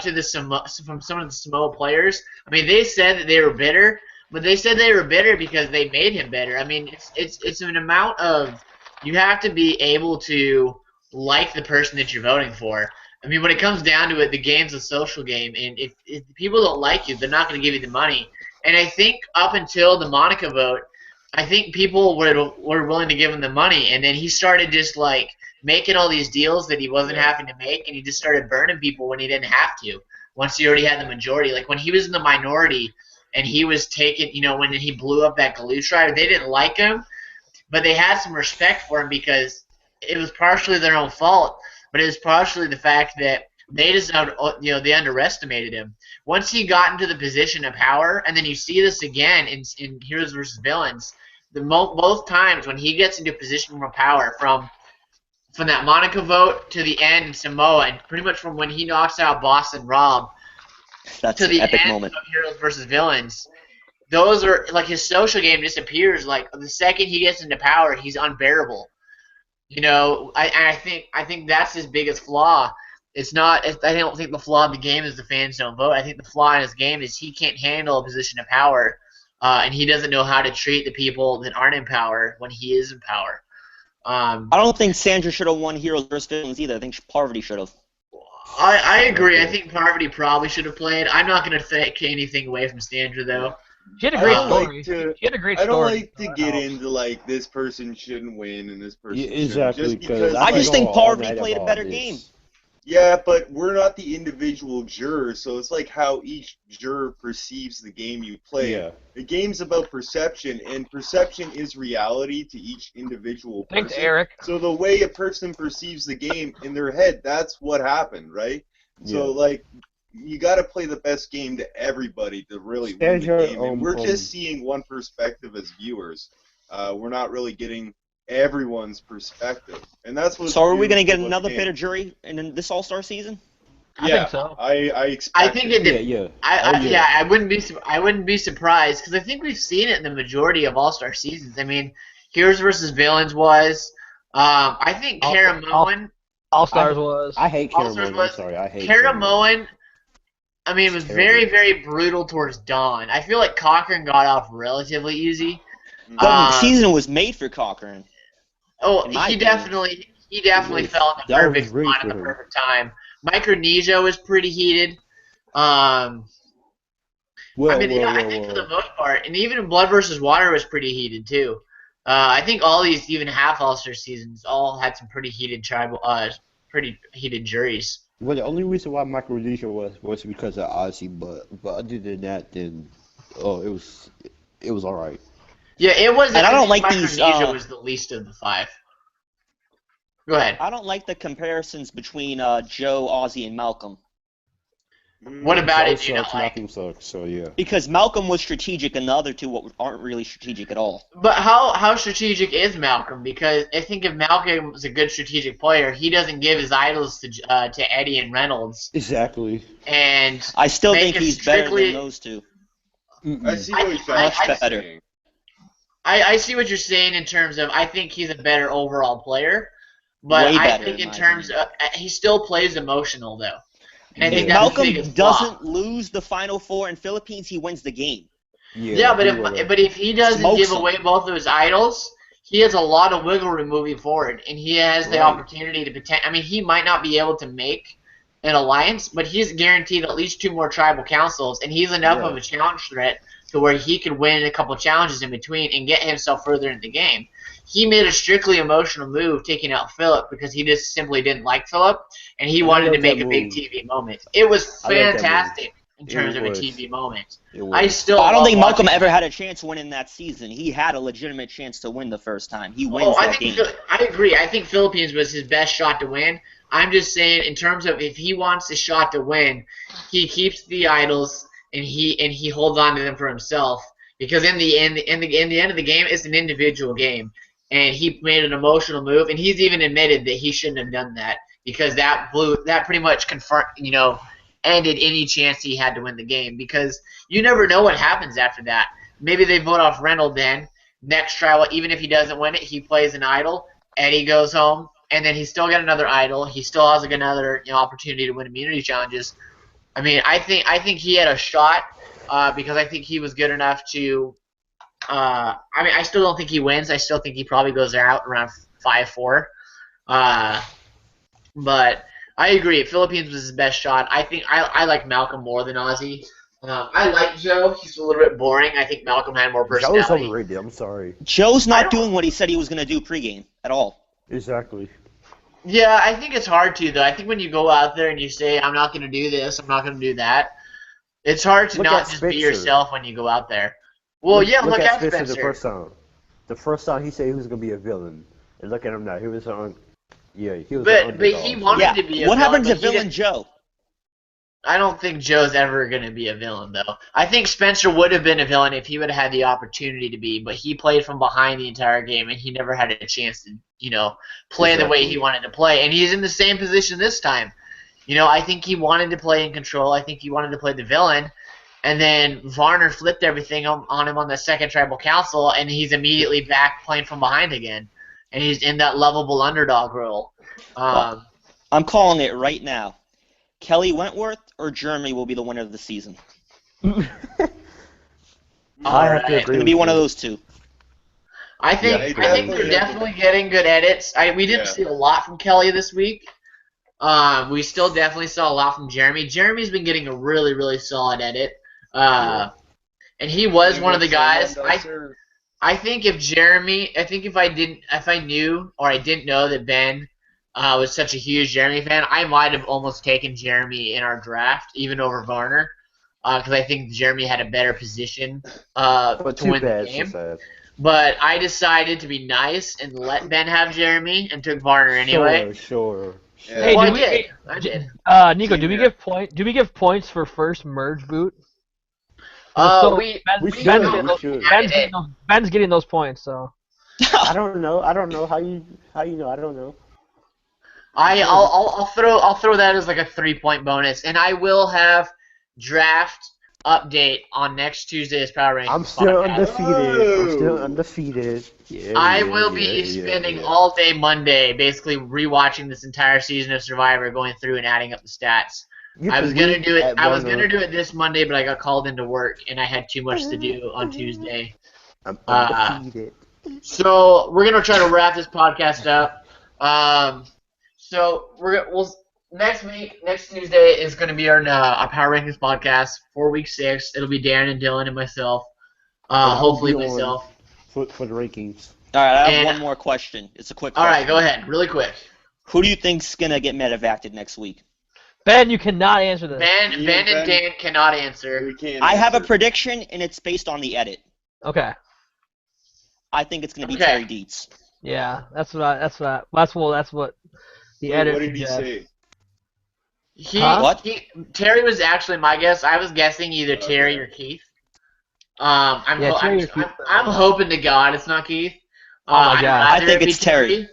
from some of the Samoa players, I mean, they said that they were bitter, but they said they were bitter because they made him bitter. I mean, it's an amount of you have to be able to like the person that you're voting for. I mean, when it comes down to it, the game's a social game, and if people don't like you, they're not going to give you the money. And I think up until the Monica vote, I think people were willing to give him the money, and then he started just like making all these deals that he wasn't Yeah. having to make, and he just started burning people when he didn't have to. Once he already had the majority, like when he was in the minority, and he was taking, when he blew up that Galush rider, they didn't like him, but they had some respect for him because it was partially their own fault, but it was partially the fact that they just, they underestimated him. Once he got into the position of power, and then you see this again in Heroes versus Villains, both times when he gets into a position of power, from that Monica vote to the end in Samoa, and pretty much from when he knocks out Boss and Rob That's to an the epic end moment. of Heroes versus Villains, those are like his social game disappears. Like the second he gets into power, he's unbearable. I think that's his biggest flaw. It's not. I don't think the flaw in the game is the fans don't vote. I think the flaw in his game is he can't handle a position of power, and he doesn't know how to treat the people that aren't in power when he is in power. I don't think Sandra should have won Heroes vs. Villains either. I think Parvati should have. I agree. I Okay. think Parvati probably should have played. I'm not going to take anything away from Sandra, though. She had a I great don't story. like to. She had a great I don't story. like to so that get helps. into like this person shouldn't win and this person Yeah, shouldn't. exactly, Just 'cause because I I like, just could go think all Parvati night played a about better this. game. yeah, but we're not the individual jurors, so it's like how each juror perceives the game you play. Yeah. The game's about perception, and perception is reality to each individual person. Thanks, Eric. So the way a person perceives the game in their head, that's what happened, right? So Yeah. like you got to play the best game to everybody to really win the Sandra, game, and we're just seeing one perspective as viewers. We're not really getting everyone's perspective, and that's what. So are we going to get another bitter jury in this All-Star season? I think so. I expect. I think it. Yeah. I wouldn't be surprised because I think we've seen it in the majority of All-Star seasons. I mean, Heroes versus Villains was. I think Karamoan. All Stars was. I hate All-Stars Caramon. I'm was sorry. I hate Karamoan. I mean, it was Terrible. very, very brutal towards Dawn. I feel like Cochran got off relatively easy. The Uh, season was made for Cochran. Oh, in my he opinion. definitely was. fell in the That was perfect great spot for at the him. perfect time. Micronesia was pretty heated. I think for the most part, and even Blood versus Water was pretty heated too. I think all these even half All-Star seasons all had some pretty heated pretty heated juries. Well, the only reason why Micronesia was because of Ozzy, but other than that, then it was all right. Yeah, it was. And I don't think like these, Micronesia was the least of the five. Go ahead. I don't like the comparisons between Joe, Ozzy, and Malcolm. What about Joe it? Do you not sucks, like? Malcolm sucks. So yeah. Because Malcolm was strategic and the other two aren't really strategic at all. But how strategic is Malcolm? Because I think if Malcolm is a good strategic player, he doesn't give his idols to Eddie and Reynolds. Exactly. And I still make think it he's better strictly- than those two. I see what you're I- saying. better. I see what you're saying in terms of I think he's a better overall player, but Way I better, think in in my terms opinion. of he still plays emotional though. And I think If that's Malcolm the biggest flaw. doesn't lose the Final Four in Philippines, he wins the game. Yeah, but he would've. if he doesn't Smokes give him. away both of his idols, he has a lot of wiggle room moving forward, and he has the Right. opportunity to pretend. I mean, he might not be able to make an alliance, but he's guaranteed at least 2 more tribal councils, and he's enough of Yeah. a challenge threat to where he could win a couple challenges in between and get himself further in the game. He made a strictly emotional move taking out Philip because he just simply didn't like Philip, and he I wanted to love make that a big move. TV moment. It was I love that move. fantastic in It terms of a was. TV moment. It I was. still I don't love think Malcolm watching ever it. had a chance winning that season. He had a legitimate chance to win the first time. He wins I that think game. I agree. I think Philippines was his best shot to win. I'm just saying, in terms of if he wants a shot to win, he keeps the idols and he holds on to them for himself. Because in the end of the game, it's an individual game, and he made an emotional move, and he's even admitted that he shouldn't have done that because that pretty much ended any chance he had to win the game. Because you never know what happens after that. Maybe they vote off Reynolds then. next trial, even if he doesn't win it, he plays an idol. Eddie goes home, and then he's still got another idol. He still has like another opportunity to win immunity challenges. I mean, I think he had a shot because I think he was good enough to. I mean, I still don't think he wins. I still think he probably goes out around 5-4. But I agree. Philippines was his best shot. I think I like Malcolm more than Ozzy. I like Joe. He's a little bit boring. I think Malcolm had more Joe's personality. overrated. I'm sorry. Joe's not doing what he said he was going to do pregame at all. Exactly. Yeah, I think it's hard to, though. I think when you go out there and you say, I'm not going to do this, I'm not going to do that, it's hard to Look not at just be Spencer. yourself when you go out there. Well, look at Spencer. the first time. The first time he said he was going to be a villain. And look at him now. He was on. Yeah, he was. But an underdog, he so- wanted Yeah, to be a what villain, happened to but he Villain didn't- Joe? I don't think Joe's ever going to be a villain, though. I think Spencer would have been a villain if he would have had the opportunity to be, but he played from behind the entire game, and he never had a chance to, play the way Exactly. he wanted to play. And he's in the same position this time. I think he wanted to play in control. I think he wanted to play the villain. And then Varner flipped everything on him on the second tribal council, and he's immediately back playing from behind again. And he's in that lovable underdog role. I'm calling it right now. Kelly Wentworth or Jeremy will be the winner of the season. I have to Alright. agree. It's going to with be one you. of those two. I think Yeah, I think they're definitely getting good edits. We didn't see a lot from Kelly this week. We still definitely saw a lot from Jeremy. Jeremy's been getting a really, really solid edit. And he was one of the guys. I think if I knew or I didn't know that Ben was such a huge Jeremy fan, I might have almost taken Jeremy in our draft, even over Varner, because I think Jeremy had a better position But to too win bad. the game. So sad. But I decided to be nice and let Ben have Jeremy and took Varner anyway. Sure. Yeah. Hey, Well, do I did. Nico, do we give points for first merge boot? We should, Ben's, we should. Ben's getting those points, so. I don't know. I don't know how you know. I don't know. I'll throw that as like a 3-point bonus, and I will have draft update on next Tuesday's Power Rankings. I'm still podcast. undefeated. I'm still undefeated. Yeah, I will be spending all day Monday basically rewatching this entire season of Survivor, going through and adding up the stats. I was gonna do it. I was gonna do it this Monday, but I got called into work and I had too much to do on Tuesday. I'm undefeated. So we're gonna try to wrap this podcast up. So we'll next Tuesday is gonna be our Power Rankings podcast for week 6. It'll be Darren and Dylan and myself. Hopefully be on myself. For the rankings. All right, I have And- one more question. It's a quick All question. right, go ahead, really quick. Who do you think's going to get medevacted next week? Ben, you cannot answer this. Ben Yeah, and Ben. Dan cannot answer. We can't I have a answer. prediction, and it's based on the edit. Okay. I think it's going to be Okay. Terry Dietz. Yeah, that's what the Wait, edit what did he suggests. say? What? Terry was actually my guess. I was guessing either Terry or Keith. I'm Terry or Keith. hoping to God it's not Keith. Oh my I'd God. rather I think it be it's Terry.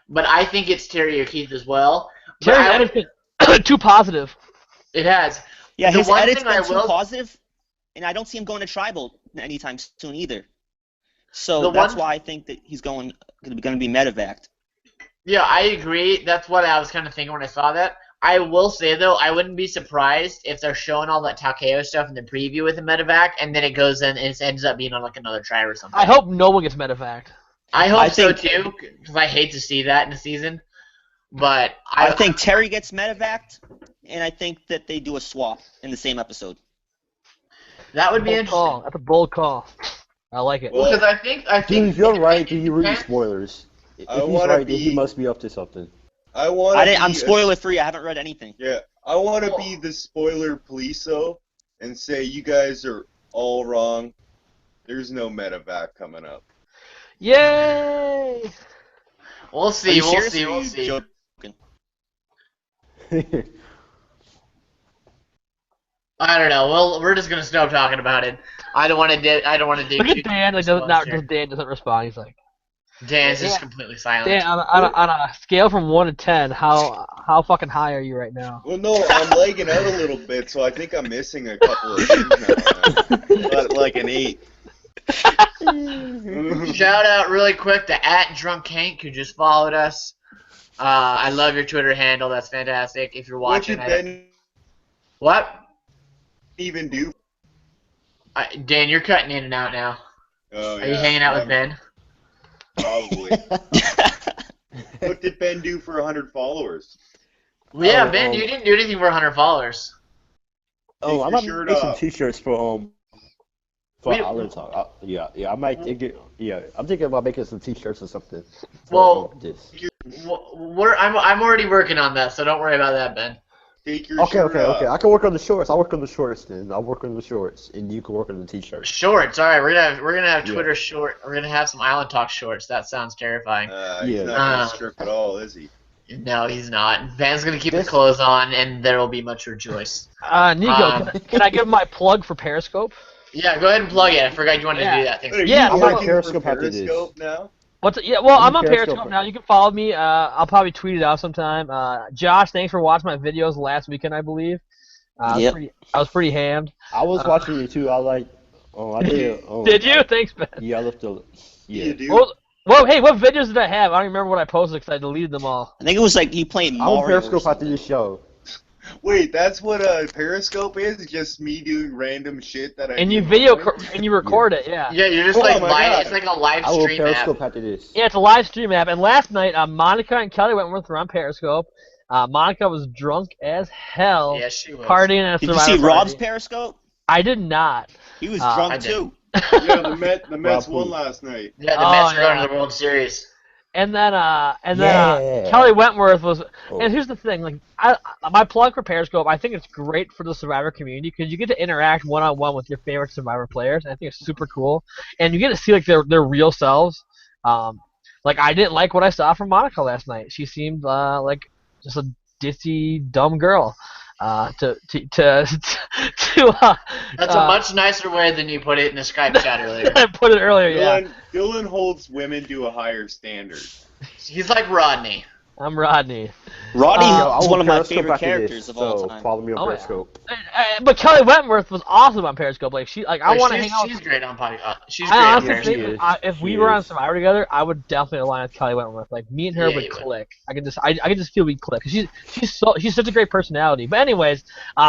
But I think it's Terry or Keith as well. But Terry's I- edit's been too positive. it has. Yeah, The his one edit's thing I been too will- positive, and I don't see him going to tribal anytime soon either. So The that's one- why I think that he's going to be medevaced. Yeah, I agree. That's what I was kind of thinking when I saw that. I will say, though, I wouldn't be surprised if they're showing all that Takeo stuff in the preview with the medevac, and then it goes in and it ends up being on like another tribe or something. I hope no one gets medevac. I hope I so think- too, because I hate to see that in the season. But I think Terry gets medevaced, and I think that they do a swap in the same episode. that would be Bold interesting. call. That's a bold call. I like it. Well, Because I think Dude, if you're right, it then you read the depends- spoilers. If I he's wanna right, then he be- must be up to something. I'm spoiler free. I haven't read anything. Yeah, I want to be the spoiler police though, and say you guys are all wrong. There's no medevac coming up. Yay! We'll Are see. you We'll serious see. or are We'll you see. joking? I don't know. Well, we're just gonna stop talking about it. I don't want to. I don't want to dig. Look too at deep Dan. Like into doesn't not spoilers just Dan doesn't respond. He's like, here. Dan's just Yeah. completely silent. Dan, on a scale from 1 to 10, how fucking high are you right now? Well, no, I'm lagging out a little bit, so I think I'm missing a couple of things now. But like an 8. Shout out really quick to @DrunkHank who just followed us. I love your Twitter handle. That's fantastic. If you're What watching, did Ben what? even do? Dan, you're cutting in and out now. Oh, Are you hanging out with Ben? Probably. What did Ben do for 100 followers? Well, yeah, Oh, Ben, you didn't do anything for 100 followers. Oh, Take I your might shirt make some off. T-shirts for We- Island Talk. Yeah, I might. I'm thinking about making some T-shirts or something. Well, this. I'm already working on that, so don't worry about that, Ben. Take your Okay. shirt off. I can work on the shorts. I'll work on the shorts then. I'll work on the shorts, and you can work on the T-shirts. Shorts. All right, we're gonna have Yeah. Twitter short. We're gonna have some Island Talk shorts. That sounds terrifying. He's Yeah. not gonna strip at all, is he? No, he's not. Ben's gonna keep his This- clothes on, and there will be much rejoice. Nico, can I give my plug for Periscope? Yeah, go ahead and plug it. I forgot you wanted to Yeah. do that. Thanks. Wait, are Yeah, you I'm working on Periscope for after this. Periscope now? I'm on Periscope. Periscope now. You can follow me. I'll probably tweet it out sometime. Josh, thanks for watching my videos last weekend, I believe. Yep. I was pretty hammed. I was watching you too. I did. Did you? Thanks, Ben. Yeah, I left the. You Yeah. do. Well, hey, what videos did I have? I don't remember what I posted because I deleted them all. I think it was like you playing I'm on Mario. or Periscope after something. this show. Wait, that's what Periscope is? Just me doing random shit that I And do you normally? and you record it, yeah. Yeah, you're just Oh like my live. God. It's like a live I will stream app. Periscope after this. Yeah, it's a live stream app. And last night, Monica and Kelly Wentworth were on Periscope. Monica was drunk as hell, Yes, she was. partying at a Did you Survivor see Rob's party. Periscope? I did not. He was I drunk did. too. Yeah, the Mets Rob won who? last night. Yeah, the Oh, Mets are going yeah. to the World Series. And then Yeah. Kelly Wentworth was. Oh. And here's the thing, like my plug for Periscope, I think it's great for the Survivor community because you get to interact one-on-one with your favorite Survivor players. And I think it's super cool, and you get to see like their real selves. Like I didn't like what I saw from Monica last night. She seemed like just a ditzy, dumb girl. To That's a much nicer way than you put it in the Skype chat earlier. I put it earlier, yeah. Dylan holds women to a higher standard. He's like Rodney. I'm Rodney. Rodney I is will one of my Periscope favorite after this, characters of all so time. follow me on Oh, yeah. Periscope. But Kelly Wentworth was awesome on Periscope. Like I want to hang out. She's great on podcast. She's I great on honestly Periscope. she think is. if we She were on is. Survivor together, I would definitely align with Kelly Wentworth. Like me and her Yeah, would you would. click. I can just feel we'd click. She's such a great personality. But anyways,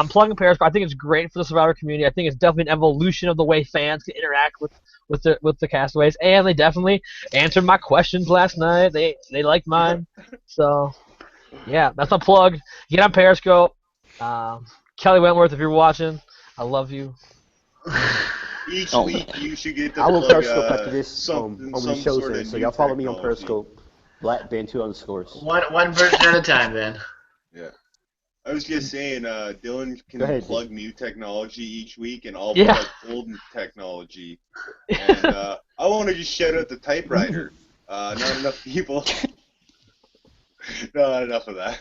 plugging Periscope, I think it's great for the Survivor community. I think it's definitely an evolution of the way fans can interact with the castaways, and they definitely answered my questions last night. They liked mine, so yeah, that's my plug. Get on Periscope. Kelly Wentworth, if you're watching, I love you. Each Oh, week you should get to I will plug, Periscope after this some on the shows sort then. of So new y'all follow me on technology. Periscope. BlackBand2_. One person at a time, then. I was just saying, Dylan Go can ahead, plug new technology each week, and I'll Yeah. plug old technology. And I want to just shout out the typewriter. Not enough people. Not enough of that.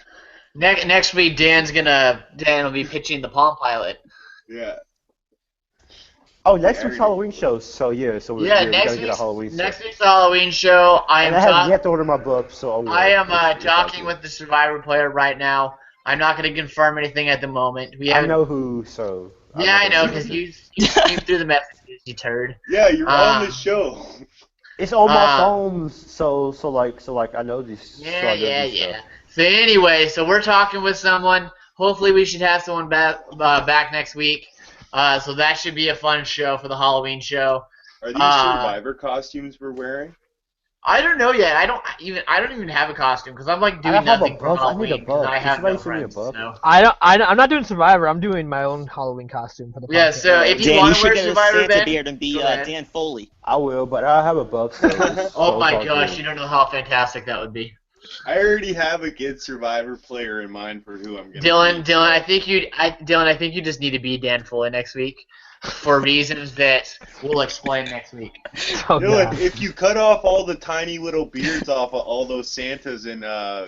Next week, Dan will be pitching the Palm Pilot. Yeah. Oh, next week's Halloween show. So yeah, so we Yeah, we next gotta get a week's Halloween. next week's Halloween show. I And am I have talking. yet to order my book, so I am it's talking out with the Survivor player right now. I'm not going to confirm anything at the moment. We there. I haven't. know who, so. I'm Yeah, not I gonna know say because anything. you came through the messages, you turd. Yeah, you're on the show. It's on my Uh, phone, so I know this. so I Yeah, know yeah, this yeah. stuff. So anyway, so we're talking with someone. Hopefully, we should have someone back next week. So that should be a fun show for the Halloween show. Are these Survivor costumes we're wearing? I don't know yet. I don't even have a costume because I'm like doing I have a nothing for buff. I need a Halloween because buff. I Can have no somebody send me a friends. buff? So. I'm not doing Survivor. I'm doing my own Halloween costume for the Yeah, podcast. so if you Dan, you want to should wear get a Survivor, Santa Ben, beard and be go ahead. Dan Foley. I will, but I have a buff. So Oh so my it's all gosh, good. you don't know how fantastic that would be. I already have a good Survivor player in mind for who I'm gonna Dylan, be. I think you just need to be Dan Foley next week for reasons that we'll explain next week. Oh, Dylan, God. if you cut off all the tiny little beards off of all those Santas and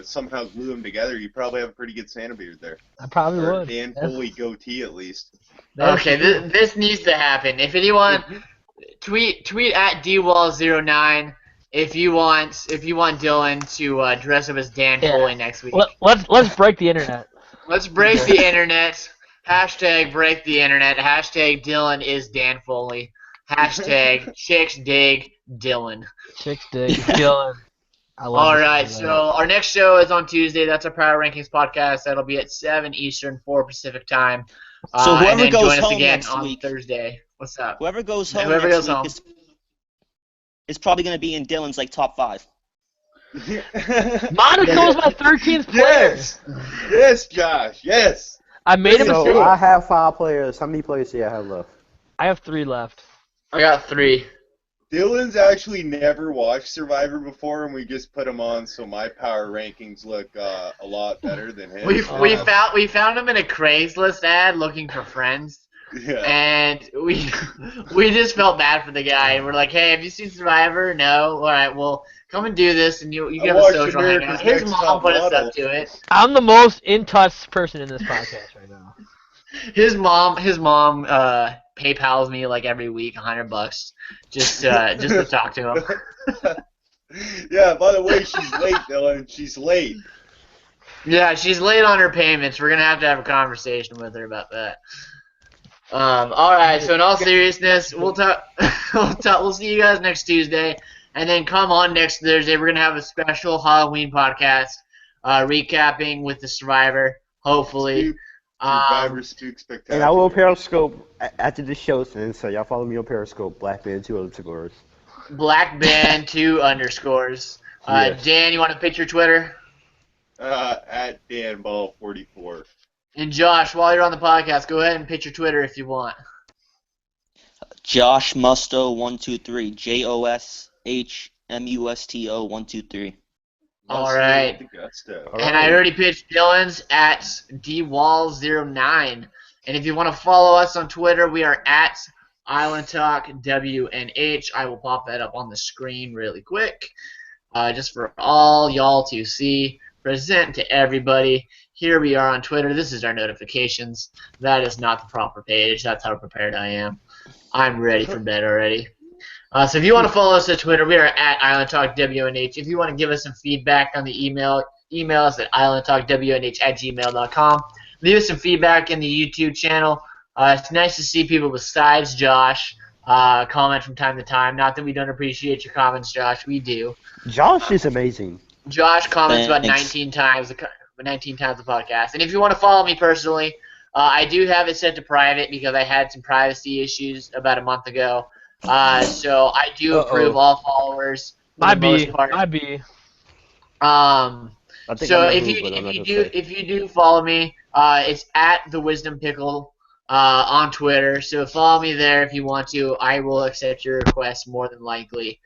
somehow glue them together, you probably have a pretty good Santa beard there. I probably Or would. Dan Yeah. Foley goatee at least. Okay, this needs to happen. If anyone tweet at dwall09 if you want Dylan to dress up as Dan Yeah. Foley next week. Let's break the internet. Let's break the internet. Hashtag break the internet. Hashtag Dylan is Dan Foley. Hashtag chicks dig Dylan. Chicks dig Dylan. I love All this right, guy. so our next show is on Tuesday. That's our Power Rankings podcast. That'll be at 7 Eastern, 4 Pacific time. So And whoever then goes join us home again next on week, Thursday. What's up? whoever goes home Whoever next goes week home. is probably going to be in Dylan's like top 5. Monaco's my 13th player. Yes, yes, Josh, yes. I made him. Let's So do it. I have 5 players. How many players do I have left? I have 3 left. I got 3. Dylan's actually never watched Survivor before, and we just put him on, so my power rankings look a lot better than his. We found him in a Craigslist ad looking for friends. Yeah. And we just felt bad for the guy, and we're like, "Hey, have you seen Survivor? No. All right, well, come and do this, and you I give a watched social America's hangout." His Next mom Top put us Model. up to it. I'm the most in touch person in this podcast right now. His mom PayPal's me like every week $100 just to talk to him. Yeah, by the way, she's late, Dylan. She's late. Yeah, she's late on her payments. We're gonna have to have a conversation with her about that. All right. So in all seriousness, we'll talk. We'll see you guys next Tuesday, and then come on next Thursday. We're gonna have a special Halloween podcast, recapping with the Survivor. Hopefully. Survivor Spook Spectacular. And I will Periscope after the show, so y'all follow me on Periscope, BlackBand2_. Black Band 2 underscores. Yes. Dan, you want to pitch your Twitter? At DanBall44. And Josh, while you're on the podcast, go ahead and pitch your Twitter if you want. Josh Musto 123. JOSHMUSTO 123. All right. And I already pitched Dylan's at DWall09. And if you want to follow us on Twitter, we are at Island Talk WNH. I will pop that up on the screen really quick, just for all y'all to see. Present to everybody. Here we are on Twitter. This is our notifications. That is not the proper page. That's how prepared I am. I'm ready for bed already. So if you want to follow us on Twitter, we are at Island Talk WNH. If you want to give us some feedback on the email us at islandtalkwnh@gmail.com. Leave us some feedback in the YouTube channel. It's nice to see people besides Josh comment from time to time. Not that we don't appreciate your comments, Josh. We do. Josh is amazing. Josh comments about Thanks. 19 times the podcast. And if you want to follow me personally, I do have it set to private because I had some privacy issues about a month ago. So I do approve all followers for the most part. I be. I think So I know if who, but I'm not gonna say. if you do follow me, it's at the Wisdom Pickle on Twitter. So follow me there if you want to. I will accept your request more than likely.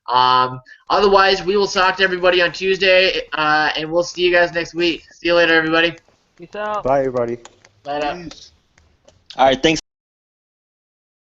Otherwise, we will talk to everybody on Tuesday, and we'll see you guys next week. See you later, everybody. Peace out. Bye, everybody. Bye now. Peace. All right, thanks.